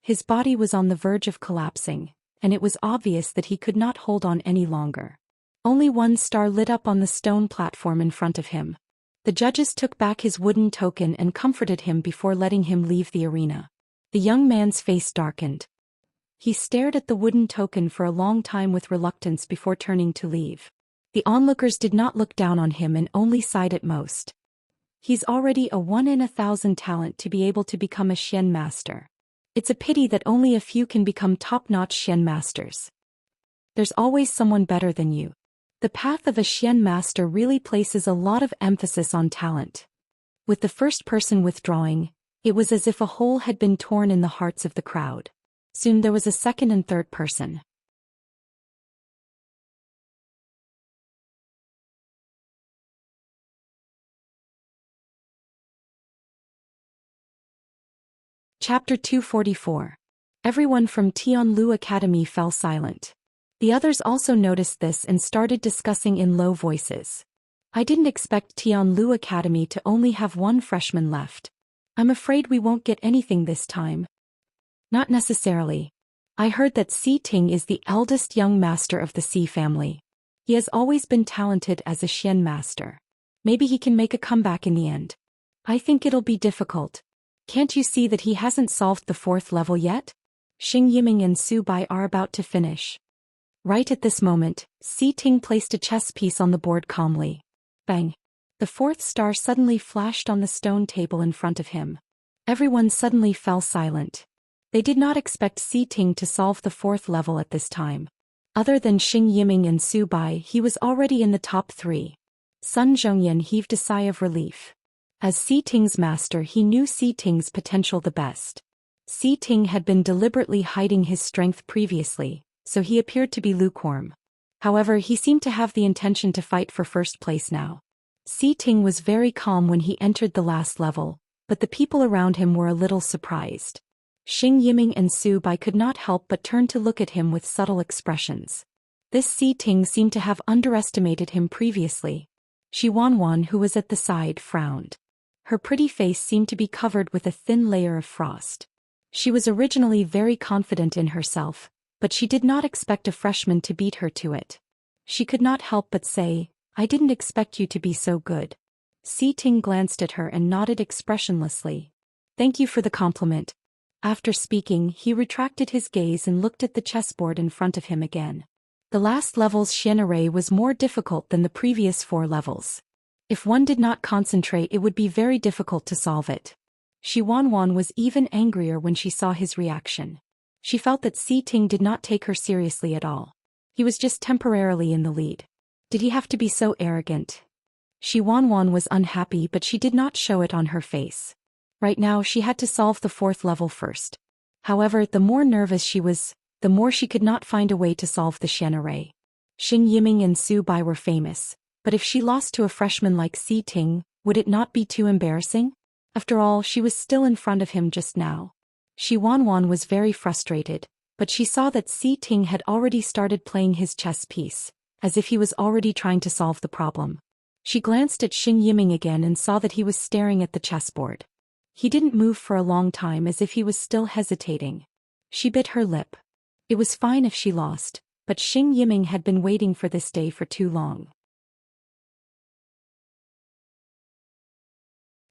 His body was on the verge of collapsing, and it was obvious that he could not hold on any longer. Only one star lit up on the stone platform in front of him. The judges took back his wooden token and comforted him before letting him leave the arena. The young man's face darkened. He stared at the wooden token for a long time with reluctance before turning to leave. The onlookers did not look down on him and only sighed at most. He's already a 1 in 1,000 talent to be able to become a Xian master. It's a pity that only a few can become top-notch Xian masters. There's always someone better than you. The path of a Xian master really places a lot of emphasis on talent. With the first person withdrawing, it was as if a hole had been torn in the hearts of the crowd. Soon there was a second and third person. Chapter 244. Everyone from Tianlu Academy fell silent. The others also noticed this and started discussing in low voices. I didn't expect Tianlu Academy to only have 1 freshman left. I'm afraid we won't get anything this time. Not necessarily. I heard that Si Ting is the eldest young master of the Si family. He has always been talented as a Xian master. Maybe he can make a comeback in the end. I think it'll be difficult. Can't you see that he hasn't solved the 4th level yet? Xing Yiming and Su Bai are about to finish. Right at this moment, Si Ting placed a chess piece on the board calmly. Bang! The 4th star suddenly flashed on the stone table in front of him. Everyone suddenly fell silent. They did not expect Si Ting to solve the 4th level at this time. Other than Xing Yiming and Su Bai, he was already in the top 3. Sun Zhongyan heaved a sigh of relief. As Si Ting's master, he knew Si Ting's potential the best. Si Ting had been deliberately hiding his strength previously, so he appeared to be lukewarm. However, he seemed to have the intention to fight for first place now. Si Ting was very calm when he entered the last level, but the people around him were a little surprised. Xing Yiming and Su Bai could not help but turn to look at him with subtle expressions. This Si Ting seemed to have underestimated him previously. Xi Wanwan, who was at the side, frowned. Her pretty face seemed to be covered with a thin layer of frost. She was originally very confident in herself, but she did not expect a freshman to beat her to it. She could not help but say, "I didn't expect you to be so good." Si Ting glanced at her and nodded expressionlessly. "Thank you for the compliment." After speaking, he retracted his gaze and looked at the chessboard in front of him again. The last level's Xianxia was more difficult than the previous 4 levels. If one did not concentrate, it would be very difficult to solve it. Xi Wanwan was even angrier when she saw his reaction. She felt that Si Ting did not take her seriously at all. He was just temporarily in the lead. Did he have to be so arrogant? Xi Wanwan was unhappy, but she did not show it on her face. Right now she had to solve the 4th level first. However, the more nervous she was, the more she could not find a way to solve the Xianxia. Xing Yiming and Su Bai were famous, but if she lost to a freshman like Si Ting, would it not be too embarrassing? After all, she was still in front of him just now. Xi Wanwan was very frustrated, but she saw that Si Ting had already started playing his chess piece, as if he was already trying to solve the problem. She glanced at Xing Yiming again and saw that he was staring at the chessboard. He didn't move for a long time, as if he was still hesitating. She bit her lip. It was fine if she lost, but Xing Yiming had been waiting for this day for too long.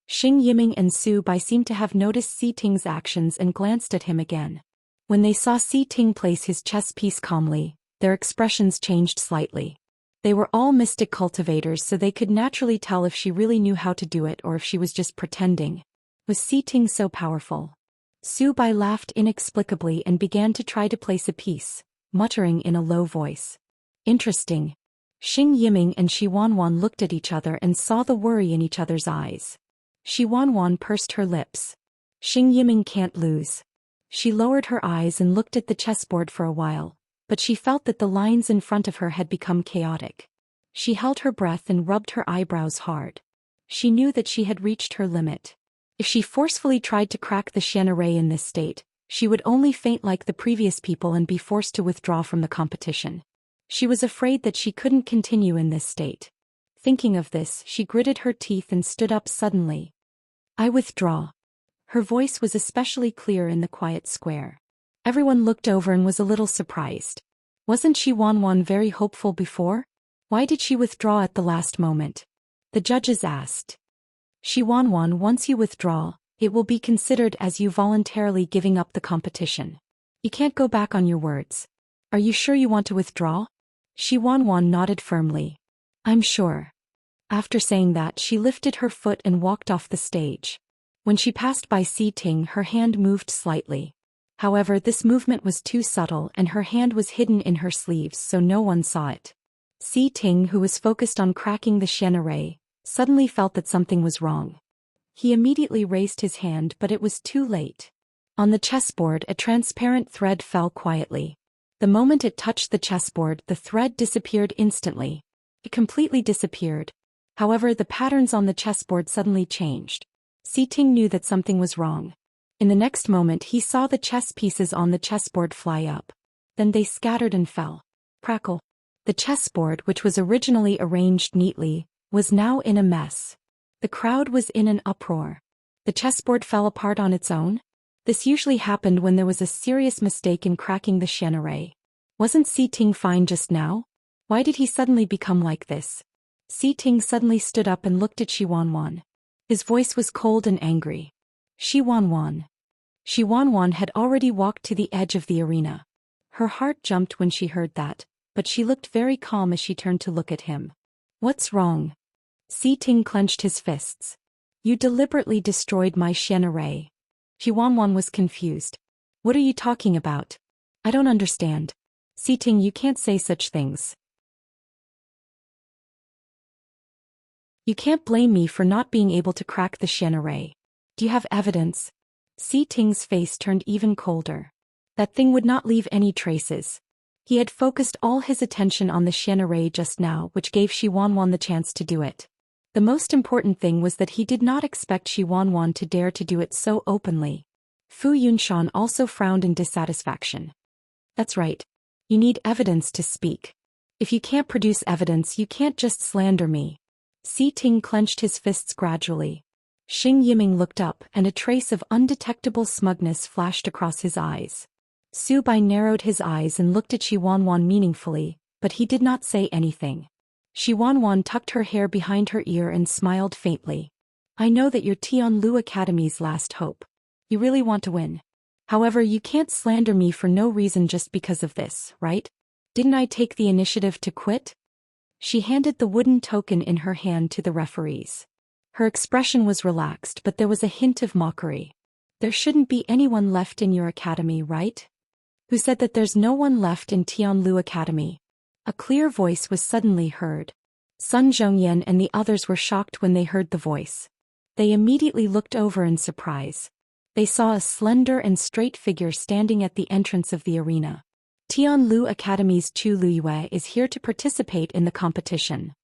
Xing Yiming and Su Bai seemed to have noticed Si Ting's actions and glanced at him again. When they saw Si Ting place his chess piece calmly, their expressions changed slightly. They were all mystic cultivators, so they could naturally tell if she really knew how to do it or if she was just pretending. Was Si Ting so powerful? Su Bai laughed inexplicably and began to try to place a piece, muttering in a low voice. Interesting. Xing Yiming and Xi Wanwan looked at each other and saw the worry in each other's eyes. Xi Wanwan pursed her lips. Xing Yiming can't lose. She lowered her eyes and looked at the chessboard for a while, but she felt that the lines in front of her had become chaotic. She held her breath and rubbed her eyebrows hard. She knew that she had reached her limit. If she forcefully tried to crack the Xianxia in this state, she would only faint like the previous people and be forced to withdraw from the competition. She was afraid that she couldn't continue in this state. Thinking of this, she gritted her teeth and stood up suddenly. "I withdraw." Her voice was especially clear in the quiet square. Everyone looked over and was a little surprised. Wasn't Xi Wanwan very hopeful before? Why did she withdraw at the last moment? The judges asked. "Xi Wanwan, once you withdraw, it will be considered as you voluntarily giving up the competition. You can't go back on your words. Are you sure you want to withdraw?" Xi Wanwan nodded firmly. "I'm sure." After saying that, she lifted her foot and walked off the stage. When she passed by Si Ting, her hand moved slightly. However, this movement was too subtle and her hand was hidden in her sleeves, so no one saw it. Si Ting, who was focused on cracking the Xianxia, suddenly felt that something was wrong. He immediately raised his hand, but it was too late. On the chessboard, a transparent thread fell quietly. The moment it touched the chessboard, the thread disappeared instantly. It completely disappeared. However, the patterns on the chessboard suddenly changed. Si Ting knew that something was wrong. In the next moment, he saw the chess pieces on the chessboard fly up. Then they scattered and fell. Crackle. The chessboard, which was originally arranged neatly, was now in a mess. The crowd was in an uproar. The chessboard fell apart on its own? This usually happened when there was a serious mistake in cracking the Xianxia. Wasn't Si Ting fine just now? Why did he suddenly become like this? Si Ting suddenly stood up and looked at Xi Wanwan. His voice was cold and angry. "Xi Wanwan." Xi Wanwan had already walked to the edge of the arena. Her heart jumped when she heard that, but she looked very calm as she turned to look at him. "What's wrong?" Si Ting clenched his fists. "You deliberately destroyed my Xianxia." Xi Wanwan was confused. "What are you talking about? I don't understand." "Si Ting, you can't say such things. You can't blame me for not being able to crack the Xianxia. Do you have evidence?" Si Ting's face turned even colder. That thing would not leave any traces. He had focused all his attention on the Xian array just now, which gave Shi Wanwan the chance to do it. The most important thing was that he did not expect Shi Wanwan to dare to do it so openly. Fu Yunshan also frowned in dissatisfaction. That's right. You need evidence to speak. If you can't produce evidence, you can't just slander me. Si Ting clenched his fists gradually. Xing Yiming looked up, and a trace of undetectable smugness flashed across his eyes. Su Bai narrowed his eyes and looked at Shi Wanwan meaningfully, but he did not say anything. Shi Wanwan tucked her hair behind her ear and smiled faintly. I know that you're Tianlu Academy's last hope. You really want to win. However, you can't slander me for no reason just because of this, right? Didn't I take the initiative to quit? She handed the wooden token in her hand to the referees. Her expression was relaxed, but there was a hint of mockery. There shouldn't be anyone left in your academy, right? Who said that there's no one left in Tianlu Academy? A clear voice was suddenly heard. Sun Zhongyan and the others were shocked when they heard the voice. They immediately looked over in surprise. They saw a slender and straight figure standing at the entrance of the arena. Tianlu Academy's Chu Luyue is here to participate in the competition.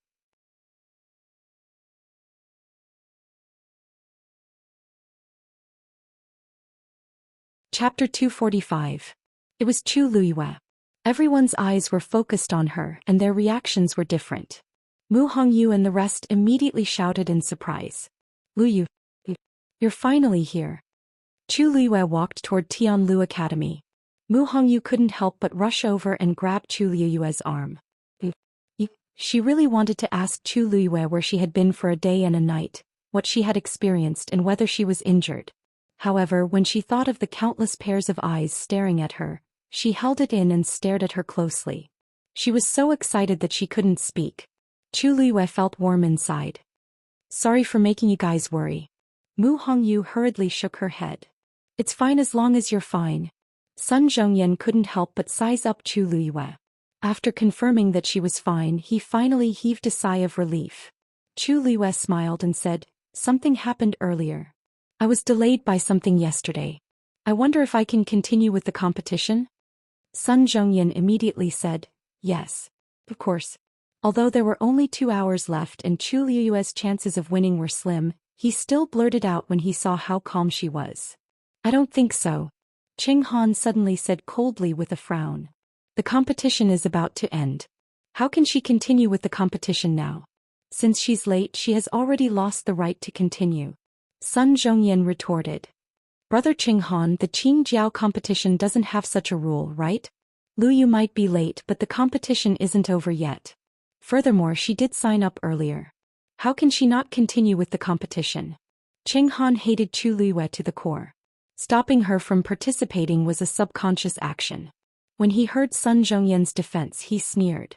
Chapter 245. It was Chu Luyue. Everyone's eyes were focused on her, and their reactions were different. Mu Hongyu and the rest immediately shouted in surprise. Luyu, you're finally here. Chu Luyue walked toward Tianlu Academy. Mu Hongyu couldn't help but rush over and grab Chu Luyue's arm. She really wanted to ask Chu Luyue where she had been for a day and a night, what she had experienced and whether she was injured. However, when she thought of the countless pairs of eyes staring at her, she held it in and stared at her closely. She was so excited that she couldn't speak. Chu Luyue felt warm inside. Sorry for making you guys worry. Mu Hongyu hurriedly shook her head. It's fine as long as you're fine. Sun Zhongyan couldn't help but size up Chu Luyue. After confirming that she was fine, he finally heaved a sigh of relief. Chu Luyue smiled and said, Something happened earlier. I was delayed by something yesterday. I wonder if I can continue with the competition? Sun Zhongyan immediately said, Yes. Of course. Although there were only 2 hours left and Chu Luyue's chances of winning were slim, he still blurted out when he saw how calm she was. I don't think so. Qing Han suddenly said coldly with a frown. The competition is about to end. How can she continue with the competition now? Since she's late, she has already lost the right to continue. Sun Zhongyan retorted. Brother Qing Han, the Qing Jiao competition doesn't have such a rule, right? Luyu might be late, but the competition isn't over yet. Furthermore, she did sign up earlier. How can she not continue with the competition? Qing Han hated Chu Luyue to the core. Stopping her from participating was a subconscious action. When he heard Sun Zhongyan's defense, he sneered.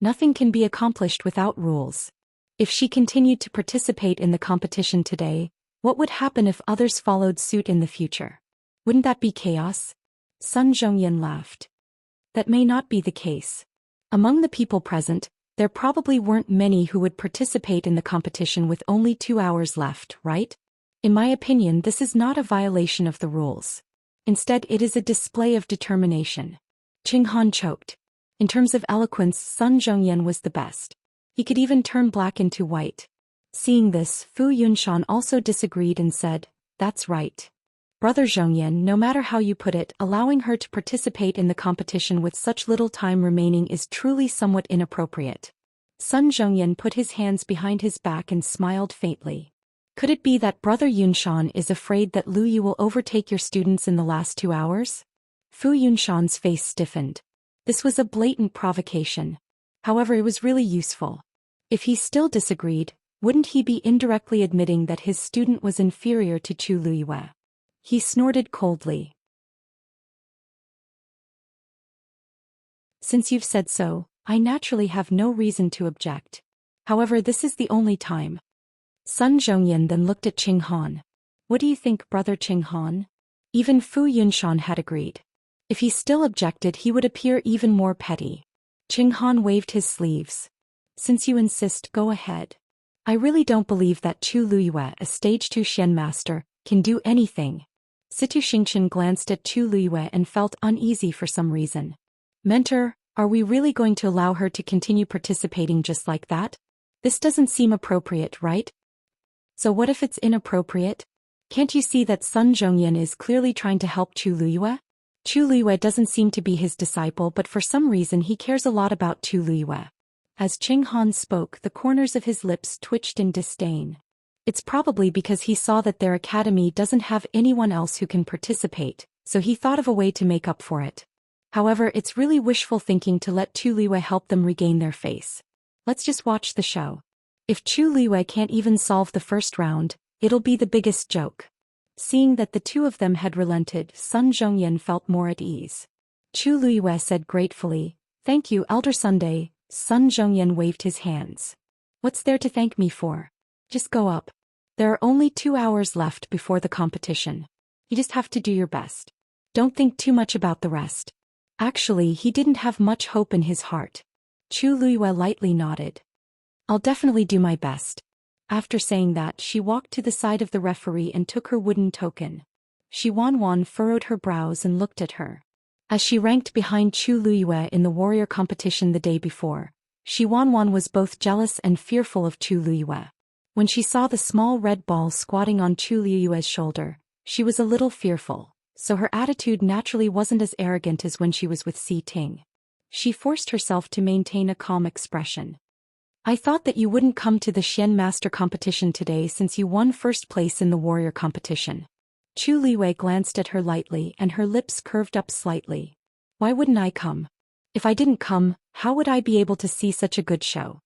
Nothing can be accomplished without rules. If she continued to participate in the competition today, what would happen if others followed suit in the future? Wouldn't that be chaos? Sun Zhongyan laughed. That may not be the case. Among the people present, there probably weren't many who would participate in the competition with only 2 hours left, right? In my opinion, this is not a violation of the rules. Instead, it is a display of determination. Qing Han choked. In terms of eloquence, Sun Zhongyan was the best. He could even turn black into white. Seeing this, Fu Yunshan also disagreed and said, That's right. Brother Zhongyan, no matter how you put it, allowing her to participate in the competition with such little time remaining is truly somewhat inappropriate. Sun Zhongyan put his hands behind his back and smiled faintly. Could it be that Brother Yunshan is afraid that Lu Yu will overtake your students in the last 2 hours? Fu Yunshan's face stiffened. This was a blatant provocation. However, it was really useful. If he still disagreed, wouldn't he be indirectly admitting that his student was inferior to Chu Luyue? He snorted coldly. Since you've said so, I naturally have no reason to object. However, this is the only time. Sun Zhongyan then looked at Qing Han. What do you think, Brother Qing Han? Even Fu Yunshan had agreed. If he still objected, he would appear even more petty. Qing Han waved his sleeves. Since you insist, go ahead. I really don't believe that Chu Luyue, a stage 2 Xian master, can do anything. Situ Xingqian glanced at Chu Liyue and felt uneasy for some reason. Mentor, are we really going to allow her to continue participating just like that? This doesn't seem appropriate, right? So what if it's inappropriate? Can't you see that Sun Zhongyan is clearly trying to help Chu Liyue? Chu Liyue doesn't seem to be his disciple, but for some reason he cares a lot about Chu Liyue. As Qing Han spoke, the corners of his lips twitched in disdain. It's probably because he saw that their academy doesn't have anyone else who can participate, so he thought of a way to make up for it. However, it's really wishful thinking to let Chu Liyue help them regain their face. Let's just watch the show. If Chu Liyue can't even solve the first round, it'll be the biggest joke. Seeing that the two of them had relented, Sun Zhongyan felt more at ease. Chu Liyue said gratefully, "Thank you, Elder Sunday." Sun Zhongyan waved his hands. "What's there to thank me for? Just go up. There are only 2 hours left before the competition. You just have to do your best. Don't think too much about the rest." Actually, he didn't have much hope in his heart. Chu Liyue lightly nodded. "I'll definitely do my best." After saying that, she walked to the side of the referee and took her wooden token. Shi Wanwan furrowed her brows and looked at her. As she ranked behind Chu Liyue in the warrior competition the day before, Shi Wanwan was both jealous and fearful of Chu Liyue. When she saw the small red ball squatting on Chu Liyue's shoulder, she was a little fearful, so her attitude naturally wasn't as arrogant as when she was with Si Ting. She forced herself to maintain a calm expression. "I thought that you wouldn't come to the Xian Master competition today since you won first place in the warrior competition." Chu Liyue glanced at her lightly and her lips curved up slightly. "Why wouldn't I come? If I didn't come, how would I be able to see such a good show?"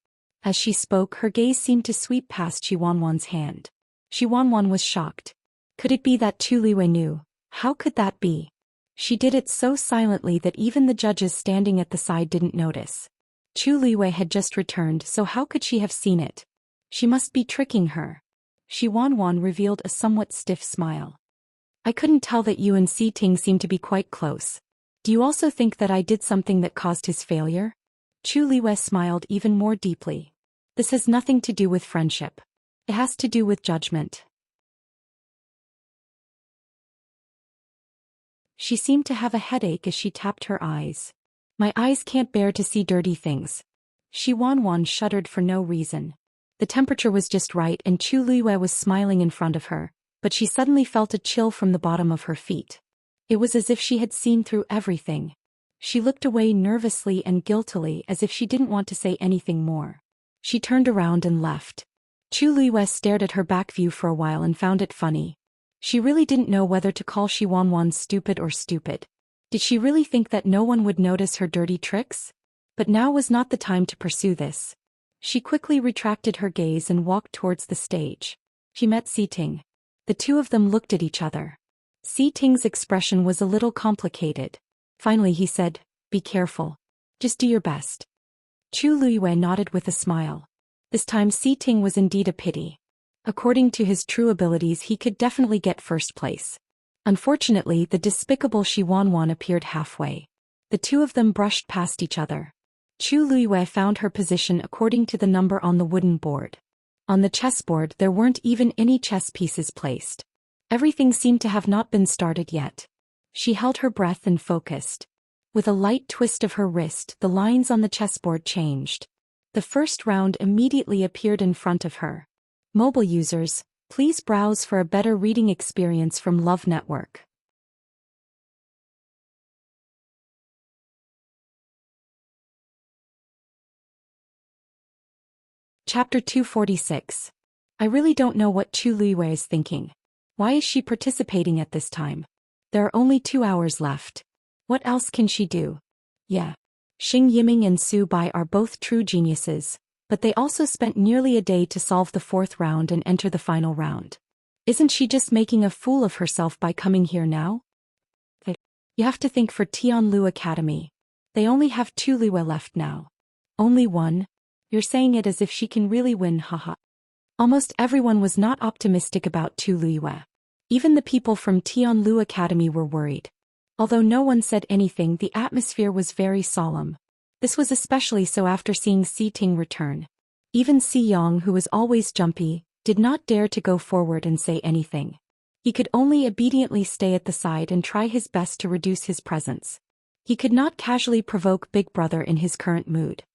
As she spoke, her gaze seemed to sweep past Shi Wanwan's hand. Shi Wanwan was shocked. Could it be that Chu Liyue knew? How could that be? She did it so silently that even the judges standing at the side didn't notice. Chu Liyue had just returned, so how could she have seen it? She must be tricking her. Shi Wanwan revealed a somewhat stiff smile. "I couldn't tell that you and Si Ting seemed to be quite close. Do you also think that I did something that caused his failure?" Chu Liyue smiled even more deeply. "This has nothing to do with friendship. It has to do with judgment." She seemed to have a headache as she tapped her eyes. "My eyes can't bear to see dirty things." Shi Wanwan shuddered for no reason. The temperature was just right and Chu Liyue was smiling in front of her, but she suddenly felt a chill from the bottom of her feet. It was as if she had seen through everything. She looked away nervously and guiltily as if she didn't want to say anything more. She turned around and left. Chu Liyue stared at her back view for a while and found it funny. She really didn't know whether to call Shi Wanwan stupid or stupid. Did she really think that no one would notice her dirty tricks? But now was not the time to pursue this. She quickly retracted her gaze and walked towards the stage. She met Si Ting. The two of them looked at each other. Si Ting's expression was a little complicated. Finally he said, "Be careful. Just do your best." Chu Liyue nodded with a smile. This time Si Ting was indeed a pity. According to his true abilities he could definitely get first place. Unfortunately, the despicable Shi Wanwan appeared halfway. The two of them brushed past each other. Chu Liyue found her position according to the number on the wooden board. On the chessboard there weren't even any chess pieces placed. Everything seemed to have not been started yet. She held her breath and focused. With a light twist of her wrist, the lines on the chessboard changed. The first round immediately appeared in front of her. Mobile users, please browse for a better reading experience from Love Network. Chapter 246. I really don't know what Chu Liyue is thinking. Why is she participating at this time? There are only 2 hours left. What else can she do? Yeah. Xing Yiming and Su Bai are both true geniuses, but they also spent nearly a day to solve the 4th round and enter the final round. Isn't she just making a fool of herself by coming here now? You have to think for Tianlu Academy. They only have 2 Liyue left now. Only 1? You're saying it as if she can really win, haha. Almost everyone was not optimistic about Chu Liyue. Even the people from Tianlu Academy were worried. Although no one said anything, the atmosphere was very solemn. This was especially so after seeing Si Ting return. Even Si Yang, who was always jumpy, did not dare to go forward and say anything. He could only obediently stay at the side and try his best to reduce his presence. He could not casually provoke Big Brother in his current mood.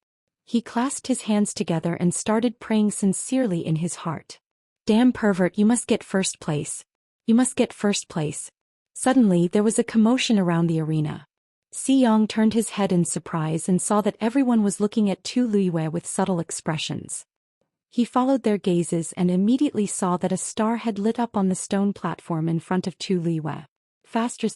He clasped his hands together and started praying sincerely in his heart. Damn pervert, you must get first place. You must get first place. Suddenly there was a commotion around the arena. Xiang turned his head in surprise and saw that everyone was looking at Tu Luiyue with subtle expressions. He followed their gazes and immediately saw that a star had lit up on the stone platform in front of Tu Luiyue. Faster,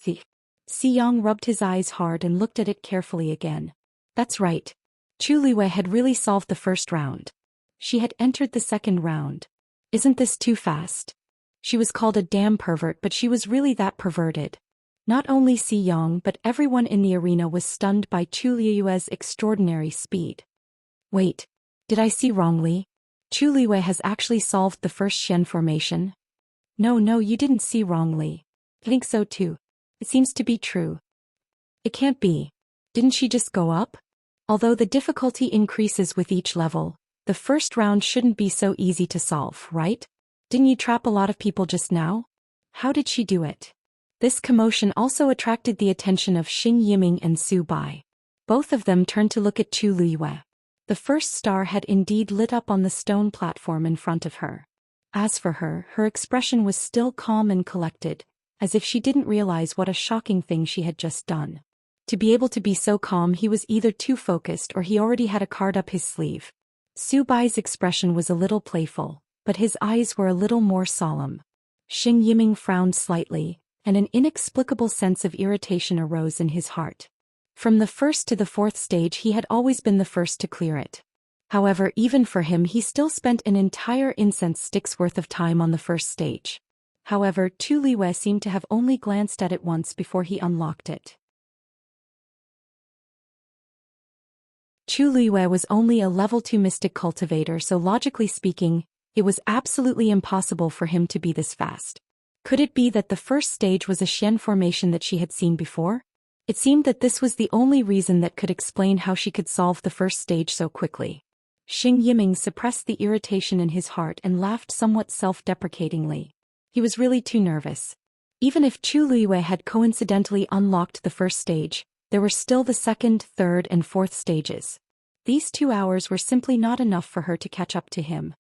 Xiang rubbed his eyes hard and looked at it carefully again. That's right. Tu Luiyue had really solved the first round. She had entered the second round. Isn't this too fast? She was called a damn pervert, but she was really that perverted. Not only Xiang but everyone in the arena was stunned by Tu Luiyue's extraordinary speed. Wait. Did I see wrongly? Tu Luiyue has actually solved the first Xian formation? No, you didn't see wrongly. I think so too. It seems to be true. It can't be. Didn't she just go up? Although the difficulty increases with each level, the first round shouldn't be so easy to solve, right? Didn't you trap a lot of people just now? How did she do it? This commotion also attracted the attention of Xing Yiming and Su Bai. Both of them turned to look at Tu Luiyue. The first star had indeed lit up on the stone platform in front of her. As for her, her expression was still calm and collected, as if she didn't realize what a shocking thing she had just done. To be able to be so calm, he was either too focused or he already had a card up his sleeve. Su Bai's expression was a little playful, but his eyes were a little more solemn. Xing Yiming frowned slightly, and an inexplicable sense of irritation arose in his heart. From the first to the fourth stage he had always been the first to clear it. However, even for him he still spent an entire incense stick's worth of time on the first stage. However, Tu Luiyue seemed to have only glanced at it once before he unlocked it. Tu Luiyue was only a level 2 mystic cultivator, so logically speaking, it was absolutely impossible for him to be this fast. Could it be that the first stage was a Xian formation that she had seen before? It seemed that this was the only reason that could explain how she could solve the first stage so quickly. Xing Yiming suppressed the irritation in his heart and laughed somewhat self-deprecatingly. He was really too nervous. Even if Tu Luiyue had coincidentally unlocked the first stage, there were still the second, third, and fourth stages. These 2 hours were simply not enough for her to catch up to him.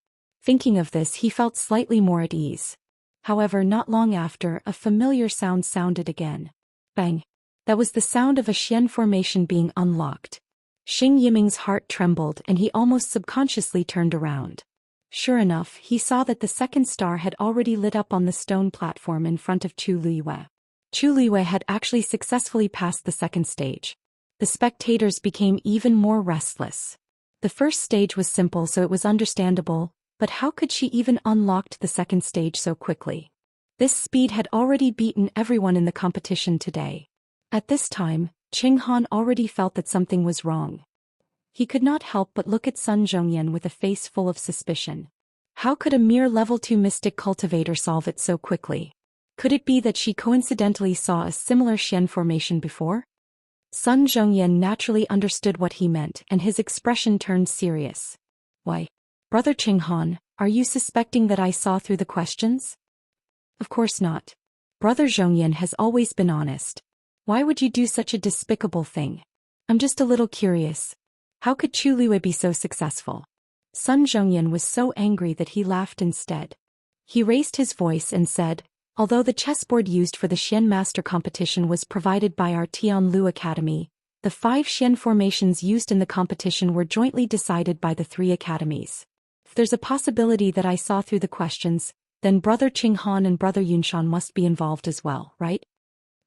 Thinking of this, he felt slightly more at ease. However, not long after, a familiar sound sounded again. Bang! That was the sound of a Xian formation being unlocked. Xing Yiming's heart trembled and he almost subconsciously turned around. Sure enough, he saw that the second star had already lit up on the stone platform in front of Tu Luiyue. Tu Luiyue had actually successfully passed the second stage. The spectators became even more restless. The first stage was simple, so it was understandable, but how could she even unlock the second stage so quickly? This speed had already beaten everyone in the competition today. At this time, Qing Han already felt that something was wrong. He could not help but look at Sun Zhongyan with a face full of suspicion. How could a mere level 2 mystic cultivator solve it so quickly? Could it be that she coincidentally saw a similar Xian formation before? Sun Zhongyan naturally understood what he meant and his expression turned serious. Why, Brother Qing Han, are you suspecting that I saw through the questions? Of course not. Brother Zhongyan has always been honest. Why would you do such a despicable thing? I'm just a little curious. How could Tu Luiyue be so successful? Sun Zhongyan was so angry that he laughed instead. He raised his voice and said, although the chessboard used for the Xian Master competition was provided by our Tianlu Academy, the 5 Xian formations used in the competition were jointly decided by the 3 academies. If there's a possibility that I saw through the questions, then Brother Qing Han and Brother Yunshan must be involved as well, right?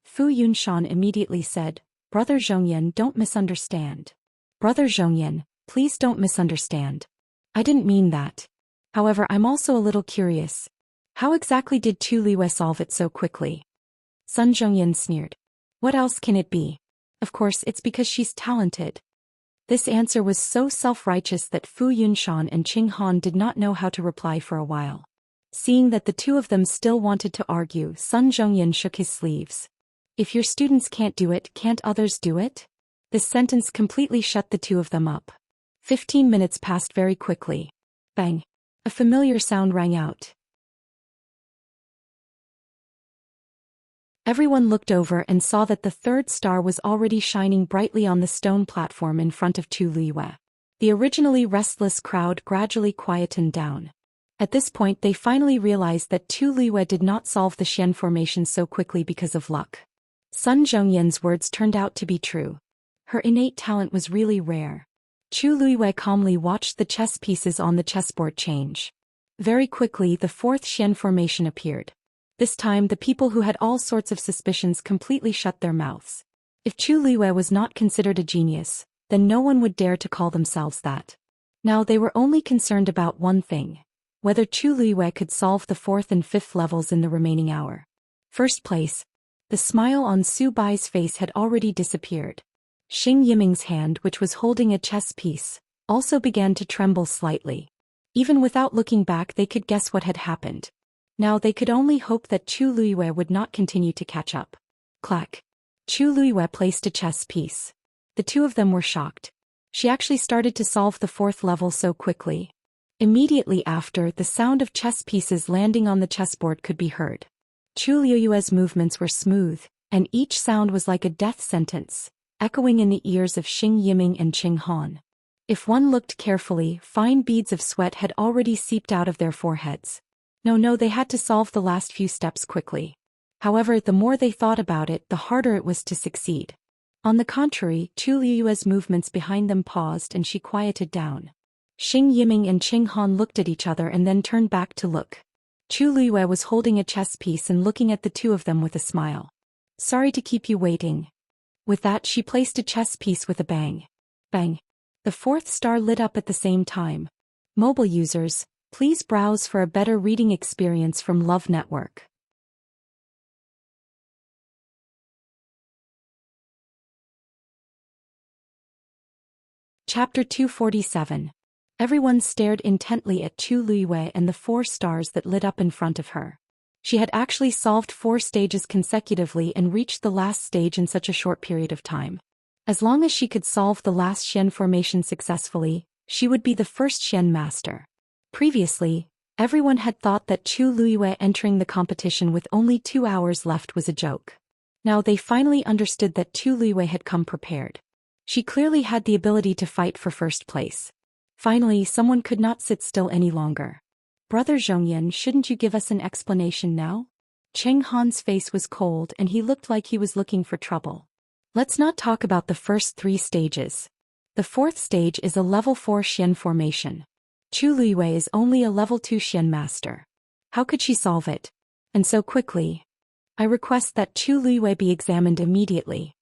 Fu Yunshan immediately said, Brother Zhongyan, don't misunderstand. Brother Zhongyan, please don't misunderstand. I didn't mean that. However, I'm also a little curious. How exactly did Tu Luiyue solve it so quickly? Sun Zhongyan sneered. What else can it be? Of course, it's because she's talented. This answer was so self-righteous that Fu Yunshan and Qing Han did not know how to reply for a while. Seeing that the two of them still wanted to argue, Sun Zhongyan shook his sleeves. If your students can't do it, can't others do it? This sentence completely shut the two of them up. 15 minutes passed very quickly. Bang! A familiar sound rang out. Everyone looked over and saw that the third star was already shining brightly on the stone platform in front of Chu Liyue. The originally restless crowd gradually quietened down. At this point they finally realized that Chu Liyue did not solve the Xian formation so quickly because of luck. Sun Zhongyan's words turned out to be true. Her innate talent was really rare. Chu Liyue calmly watched the chess pieces on the chessboard change. Very quickly the fourth Xian formation appeared. This time the people who had all sorts of suspicions completely shut their mouths. If Chu Liyue was not considered a genius, then no one would dare to call themselves that. Now they were only concerned about one thing: whether Chu Liyue could solve the fourth and fifth levels in the remaining hour. First place. The smile on Su Bai's face had already disappeared. Xing Yiming's hand, which was holding a chess piece, also began to tremble slightly. Even without looking back they could guess what had happened. Now they could only hope that Chu Liyue would not continue to catch up. Clack. Chu Liyue placed a chess piece. The two of them were shocked. She actually started to solve the fourth level so quickly. Immediately after, the sound of chess pieces landing on the chessboard could be heard. Chu Liyue's movements were smooth, and each sound was like a death sentence, echoing in the ears of Xing Yiming and Qing Han. If one looked carefully, fine beads of sweat had already seeped out of their foreheads. No, they had to solve the last few steps quickly. However, the more they thought about it, the harder it was to succeed. On the contrary, Chu Liyue's movements behind them paused and she quieted down. Xing Yiming and Qing Han looked at each other and then turned back to look. Chu Liyue was holding a chess piece and looking at the two of them with a smile. Sorry to keep you waiting. With that she placed a chess piece with a bang. Bang. The fourth star lit up at the same time. Mobile users, please browse for a better reading experience from Love Network. Chapter 247. Everyone stared intently at Chu Liyue and the 4 stars that lit up in front of her. She had actually solved 4 stages consecutively and reached the last stage in such a short period of time. As long as she could solve the last Xian formation successfully, she would be the first Xian master. Previously, everyone had thought that Chu Liyue entering the competition with only 2 hours left was a joke. Now they finally understood that Chu Liyue had come prepared. She clearly had the ability to fight for first place. Finally, someone could not sit still any longer. Brother Zhongyan, shouldn't you give us an explanation now? Qing Han's face was cold and he looked like he was looking for trouble. Let's not talk about the first 3 stages. The 4th stage is a level 4 Xian formation. Chu Liyue is only a level 2 Xian master. How could she solve it? And so quickly? I request that Chu Liyue be examined immediately.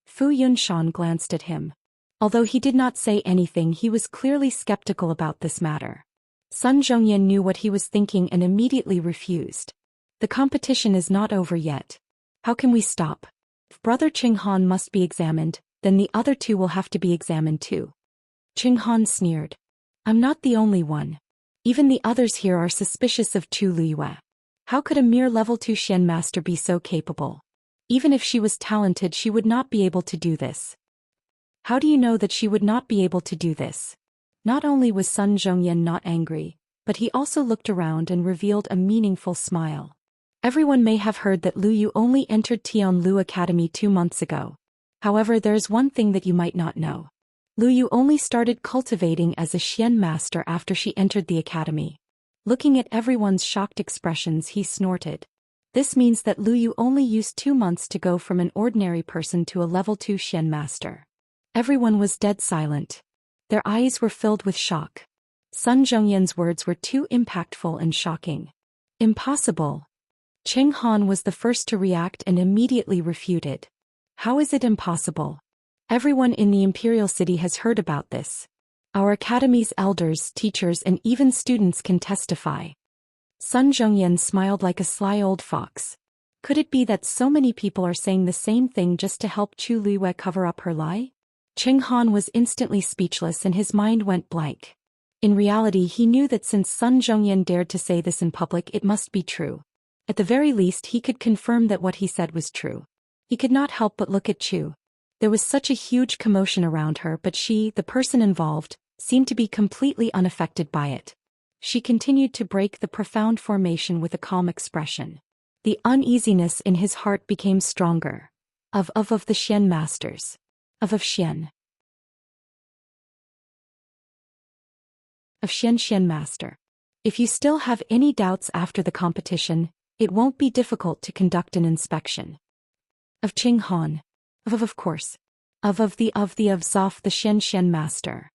Fu Yunshan glanced at him. Although he did not say anything, he was clearly skeptical about this matter. Sun Zhongyan knew what he was thinking and immediately refused. The competition is not over yet. How can we stop? If Brother Qing Han must be examined, then the other 2 will have to be examined too. Qing Han sneered. I'm not the only one. Even the others here are suspicious of Chu Liyue. How could a mere level 2 Xian master be so capable? Even if she was talented, she would not be able to do this. How do you know that she would not be able to do this? Not only was Sun Zhongyan not angry, but he also looked around and revealed a meaningful smile. Everyone may have heard that Lu Yu only entered Tianlu Academy 2 months ago. However, there's one thing that you might not know. Lu Yu only started cultivating as a Xian master after she entered the academy. Looking at everyone's shocked expressions, he snorted. This means that Lu Yu only used 2 months to go from an ordinary person to a level 2 Xian master. Everyone was dead silent. Their eyes were filled with shock. Sun Zhongyan's words were too impactful and shocking. Impossible. Qing Han was the first to react and immediately refuted. How is it impossible? Everyone in the Imperial City has heard about this. Our academy's elders, teachers and even students can testify. Sun Zhongyan smiled like a sly old fox. Could it be that so many people are saying the same thing just to help Chu Liyue cover up her lie? Qing Han was instantly speechless and his mind went blank. In reality, he knew that since Sun Zhongyan dared to say this in public, it must be true. At the very least, he could confirm that what he said was true. He could not help but look at Chu. There was such a huge commotion around her, but she, the person involved, seemed to be completely unaffected by it. She continued to break the profound formation with a calm expression. The uneasiness in his heart became stronger. Of the Xian masters. Of Xian. Of Xian master. If you still have any doubts after the competition, it won't be difficult to conduct an inspection. Of Qing Han. Of course. Of Zoff the Xian master.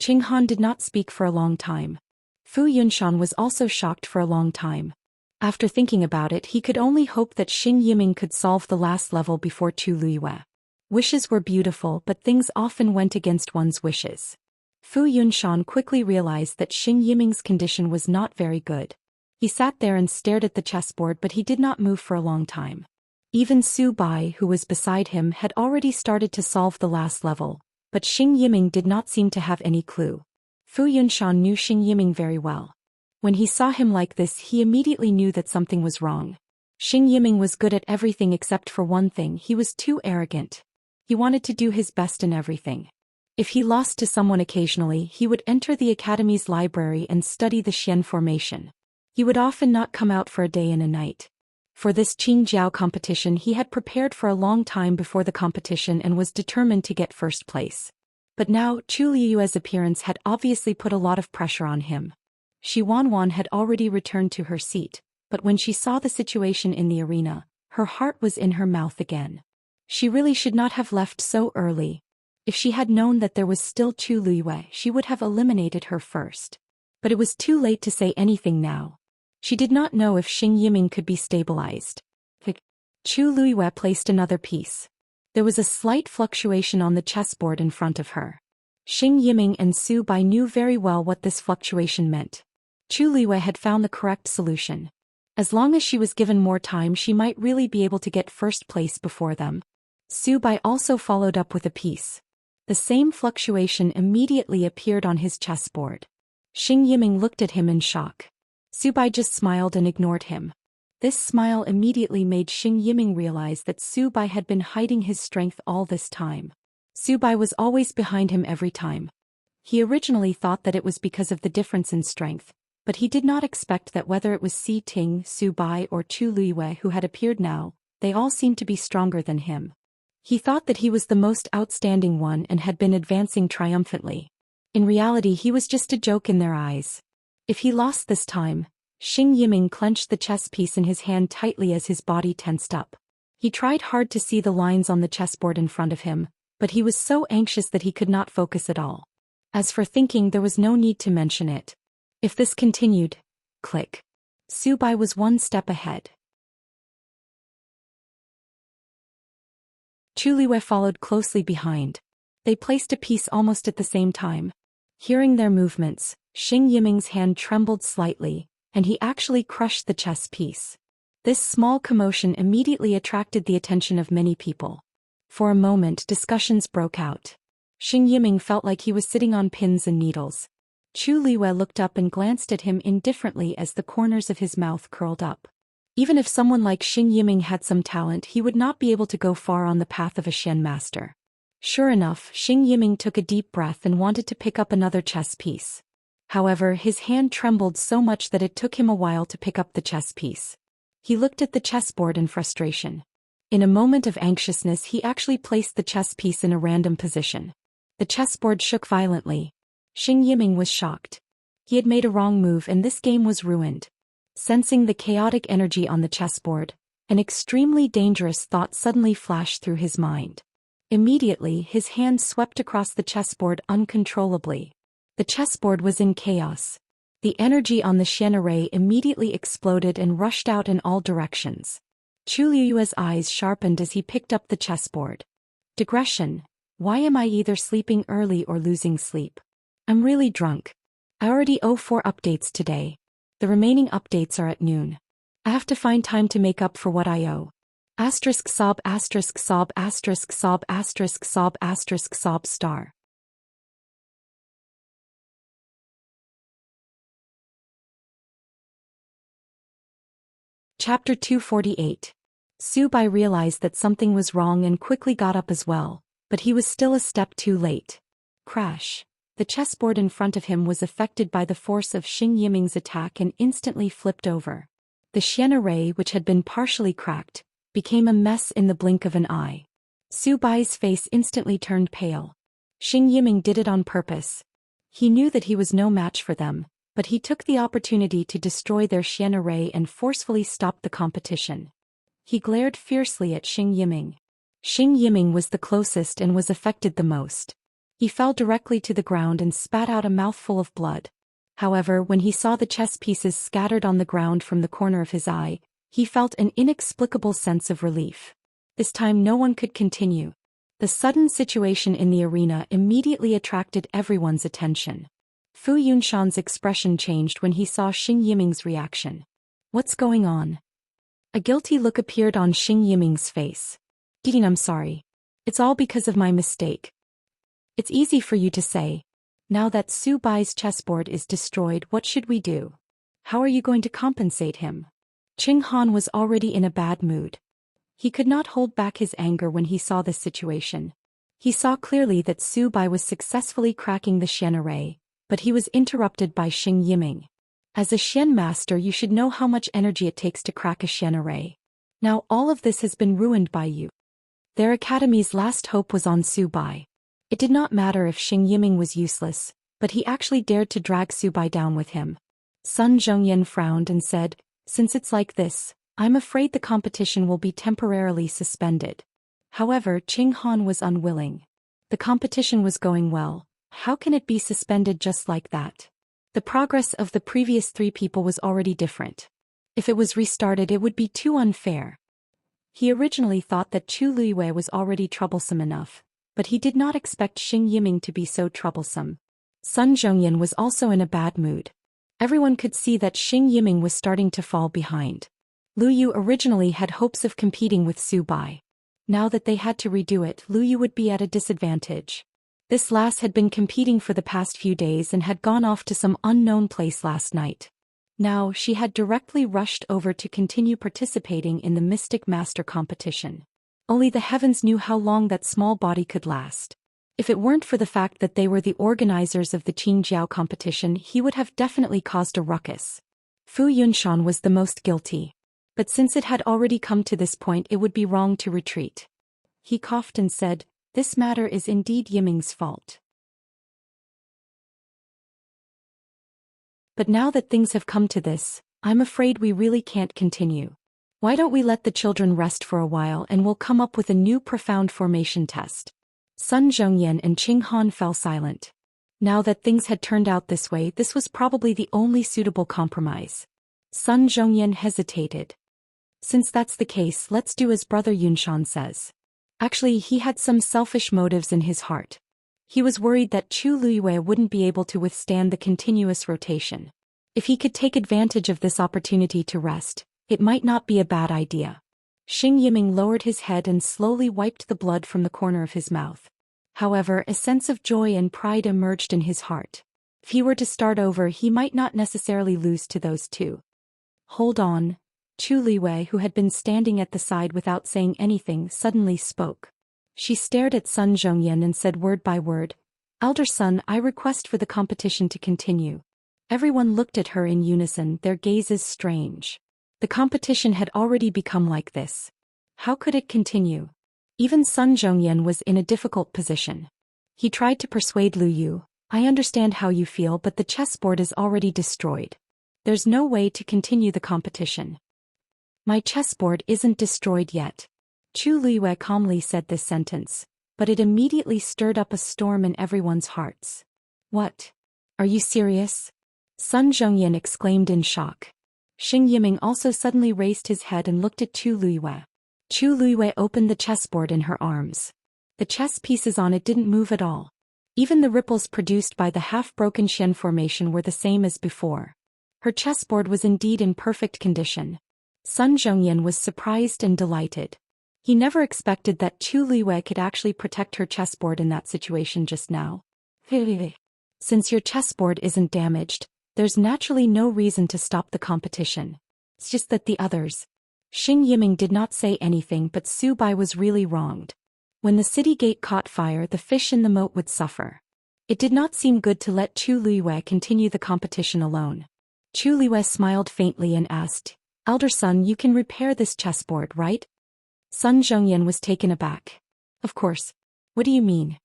Qing Han did not speak for a long time. Fu Yunshan was also shocked for a long time. After thinking about it, he could only hope that Xing Yiming could solve the last level before Chu Luiyue. Wishes were beautiful, but things often went against one's wishes. Fu Yunshan quickly realized that Xing Yiming's condition was not very good. He sat there and stared at the chessboard, but he did not move for a long time. Even Su Bai, who was beside him, had already started to solve the last level, but Xing Yiming did not seem to have any clue. Fu Yunshan knew Xing Yiming very well. When he saw him like this, he immediately knew that something was wrong. Xing Yiming was good at everything except for one thing: he was too arrogant. He wanted to do his best in everything. If he lost to someone occasionally, he would enter the academy's library and study the Xian formation. He would often not come out for a day and a night. For this Qingjiao competition, he had prepared for a long time before the competition and was determined to get first place. But now, Chu Liyue's appearance had obviously put a lot of pressure on him. Shi Wanwan had already returned to her seat, but when she saw the situation in the arena, her heart was in her mouth again. She really should not have left so early. If she had known that there was still Chu Liyue, she would have eliminated her first. But it was too late to say anything now. She did not know if Xing Yiming could be stabilized. Chu Liyue placed another piece. There was a slight fluctuation on the chessboard in front of her. Xing Yiming and Su Bai knew very well what this fluctuation meant. Chu Liyue had found the correct solution. As long as she was given more time, she might really be able to get first place before them. Su Bai also followed up with a piece. The same fluctuation immediately appeared on his chessboard. Xing Yiming looked at him in shock. Su Bai just smiled and ignored him. This smile immediately made Xing Yiming realize that Su Bai had been hiding his strength all this time. Su Bai was always behind him every time. He originally thought that it was because of the difference in strength, but he did not expect that whether it was Si Ting, Su Bai or Chu Liyue who had appeared now, they all seemed to be stronger than him. He thought that he was the most outstanding one and had been advancing triumphantly. In reality, he was just a joke in their eyes. If he lost this time, Xing Yiming clenched the chess piece in his hand tightly as his body tensed up. He tried hard to see the lines on the chessboard in front of him, but he was so anxious that he could not focus at all. As for thinking, there was no need to mention it. If this continued, click. Su Bai was one step ahead. Chu Liyue followed closely behind. They placed a piece almost at the same time. Hearing their movements, Xing Yiming's hand trembled slightly, and he actually crushed the chess piece. This small commotion immediately attracted the attention of many people. For a moment, discussions broke out. Xing Yiming felt like he was sitting on pins and needles. Chu Liyue looked up and glanced at him indifferently as the corners of his mouth curled up. Even if someone like Xing Yiming had some talent, he would not be able to go far on the path of a Xian master. Sure enough, Xing Yiming took a deep breath and wanted to pick up another chess piece. However, his hand trembled so much that it took him a while to pick up the chess piece. He looked at the chessboard in frustration. In a moment of anxiousness, he actually placed the chess piece in a random position. The chessboard shook violently. Xing Yiming was shocked. He had made a wrong move and this game was ruined. Sensing the chaotic energy on the chessboard, an extremely dangerous thought suddenly flashed through his mind. Immediately, his hand swept across the chessboard uncontrollably. The chessboard was in chaos. The energy on the Xian array immediately exploded and rushed out in all directions. Chu Liyue's eyes sharpened as he picked up the chessboard. Digression. Why am I either sleeping early or losing sleep? I'm really drunk. I already owe 4 updates today. The remaining updates are at noon. I have to find time to make up for what I owe. Asterisk sob asterisk sob asterisk sob asterisk sob asterisk sob star. Chapter 248. Su Bai realized that something was wrong and quickly got up as well, but he was still a step too late. Crash. The chessboard in front of him was affected by the force of Xing Yiming's attack and instantly flipped over. The Xianxia, which had been partially cracked, became a mess in the blink of an eye. Su Bai's face instantly turned pale. Xing Yiming did it on purpose. He knew that he was no match for them, but he took the opportunity to destroy their Xianxia and forcefully stop the competition. He glared fiercely at Xing Yiming. Xing Yiming was the closest and was affected the most. He fell directly to the ground and spat out a mouthful of blood. However, when he saw the chess pieces scattered on the ground from the corner of his eye, he felt an inexplicable sense of relief. This time no one could continue. The sudden situation in the arena immediately attracted everyone's attention. Fu Yunshan's expression changed when he saw Xing Yiming's reaction. What's going on? A guilty look appeared on Xing Yiming's face. I'm sorry. It's all because of my mistake. It's easy for you to say. Now that Su Bai's chessboard is destroyed, what should we do? How are you going to compensate him? Qing Han was already in a bad mood. He could not hold back his anger when he saw this situation. He saw clearly that Su Bai was successfully cracking the Xianxia, but he was interrupted by Xing Yiming. As a Xian master, you should know how much energy it takes to crack a Xianxia. Now all of this has been ruined by you. Their academy's last hope was on Su Bai. It did not matter if Xing Yiming was useless, but he actually dared to drag Su Bai down with him. Sun Zhongyan frowned and said, "Since it's like this, I'm afraid the competition will be temporarily suspended." However, Qing Han was unwilling. The competition was going well. How can it be suspended just like that? The progress of the previous 3 people was already different. If it was restarted, it would be too unfair. He originally thought that Chu Luiwei was already troublesome enough, but he did not expect Xing Yiming to be so troublesome. Sun Zhongyan was also in a bad mood. Everyone could see that Xing Yiming was starting to fall behind. Lu Yu originally had hopes of competing with Su Bai. Now that they had to redo it, Lu Yu would be at a disadvantage. This lass had been competing for the past few days and had gone off to some unknown place last night. Now she had directly rushed over to continue participating in the Mystic Master competition. Only the heavens knew how long that small body could last. If it weren't for the fact that they were the organizers of the Qingjiao competition, he would have definitely caused a ruckus. Fu Yunshan was the most guilty. But since it had already come to this point, it would be wrong to retreat. He coughed and said, "This matter is indeed Yiming's fault. But now that things have come to this, I'm afraid we really can't continue. Why don't we let the children rest for a while and we'll come up with a new profound formation test?" Sun Zhongyan and Qing Han fell silent. Now that things had turned out this way, this was probably the only suitable compromise. Sun Zhongyan hesitated. "Since that's the case, let's do as Brother Yunshan says." Actually, he had some selfish motives in his heart. He was worried that Chu Luiwei wouldn't be able to withstand the continuous rotation. If he could take advantage of this opportunity to rest, it might not be a bad idea. Xing Yiming lowered his head and slowly wiped the blood from the corner of his mouth. However, a sense of joy and pride emerged in his heart. If he were to start over, he might not necessarily lose to those 2. "Hold on." Chu Luiwei, who had been standing at the side without saying anything, suddenly spoke. She stared at Sun Zhongyan and said word by word, "Elder son, I request for the competition to continue." Everyone looked at her in unison, their gazes strange. The competition had already become like this. How could it continue? Even Sun Zhongyan was in a difficult position. He tried to persuade Lu Yu, "I understand how you feel, but the chessboard is already destroyed. There's no way to continue the competition." "My chessboard isn't destroyed yet." Chu Luiwei calmly said this sentence, but it immediately stirred up a storm in everyone's hearts. "What? Are you serious?" Sun Zhongyan exclaimed in shock. Xing Yiming also suddenly raised his head and looked at Chu Luiwei. Chu Luiwei opened the chessboard in her arms. The chess pieces on it didn't move at all. Even the ripples produced by the half-broken Xian formation were the same as before. Her chessboard was indeed in perfect condition. Sun Zhongyan was surprised and delighted. He never expected that Chu Luiwei could actually protect her chessboard in that situation just now. "Since your chessboard isn't damaged, there's naturally no reason to stop the competition. It's just that the others..." Xing Yiming did not say anything, but Su Bai was really wronged. When the city gate caught fire, the fish in the moat would suffer. It did not seem good to let Chu Luiwei continue the competition alone. Chu Luiwei smiled faintly and asked, Elder son, you can repair this chessboard, right? Sun Zhongyan was taken aback. Of course. What do you mean?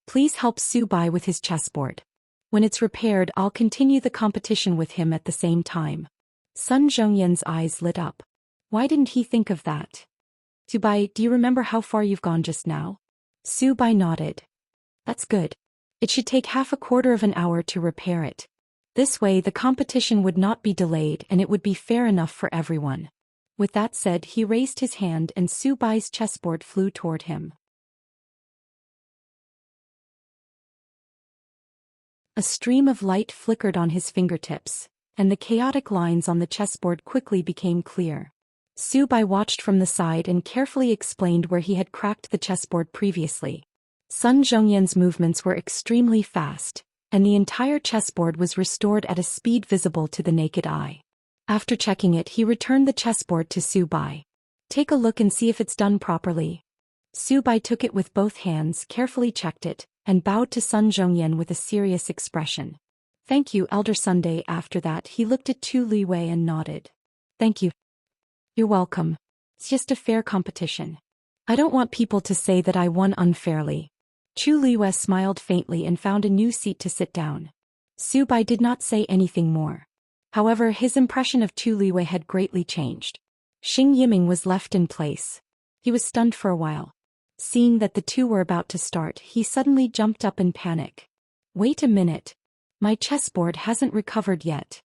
Please help Su Bai with his chessboard. When it's repaired, I'll continue the competition with him at the same time. Sun Zhongyan's eyes lit up. Why didn't he think of that? Su Bai, do you remember how far you've gone just now? Su Bai nodded. That's good. It should take half a quarter of an hour to repair it. This way the competition would not be delayed and it would be fair enough for everyone. With that said, he raised his hand and Su Bai's chessboard flew toward him. A stream of light flickered on his fingertips, and the chaotic lines on the chessboard quickly became clear. Su Bai watched from the side and carefully explained where he had cracked the chessboard previously. Sun Zhongyan's movements were extremely fast, and the entire chessboard was restored at a speed visible to the naked eye. After checking it, he returned the chessboard to Su Bai. Take a look and see if it's done properly. Su Bai took it with both hands, carefully checked it, and bowed to Sun Zhongyan with a serious expression. Thank you, Elder Sunday. After that, he looked at Chu Liwei and nodded. Thank you. You're welcome. It's just a fair competition. I don't want people to say that I won unfairly. Chu Liwei smiled faintly and found a new seat to sit down. Su Bai did not say anything more. However, his impression of Chu Liwei had greatly changed. Xing Yiming was left in place. He was stunned for a while. Seeing that the two were about to start, he suddenly jumped up in panic. Wait a minute. My chessboard hasn't recovered yet.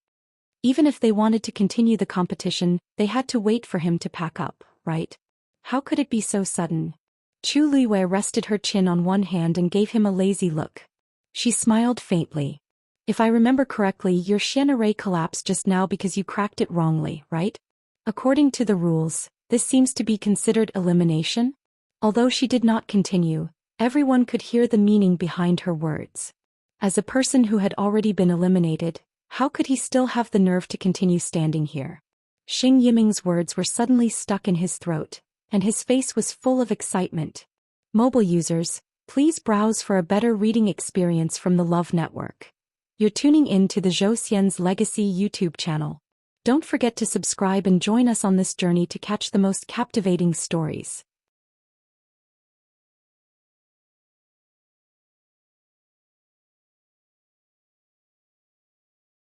Even if they wanted to continue the competition, they had to wait for him to pack up, right? How could it be so sudden? Chu Liwei rested her chin on one hand and gave him a lazy look. She smiled faintly. If I remember correctly, your Xian array collapsed just now because you cracked it wrongly, right? According to the rules, this seems to be considered elimination? Although she did not continue, everyone could hear the meaning behind her words. As a person who had already been eliminated, how could he still have the nerve to continue standing here? Xing Yiming's words were suddenly stuck in his throat, and his face was full of excitement. Mobile users, please browse for a better reading experience from the Love Network. You're tuning in to the Zhou Xian's Legacy YouTube channel. Don't forget to subscribe and join us on this journey to catch the most captivating stories.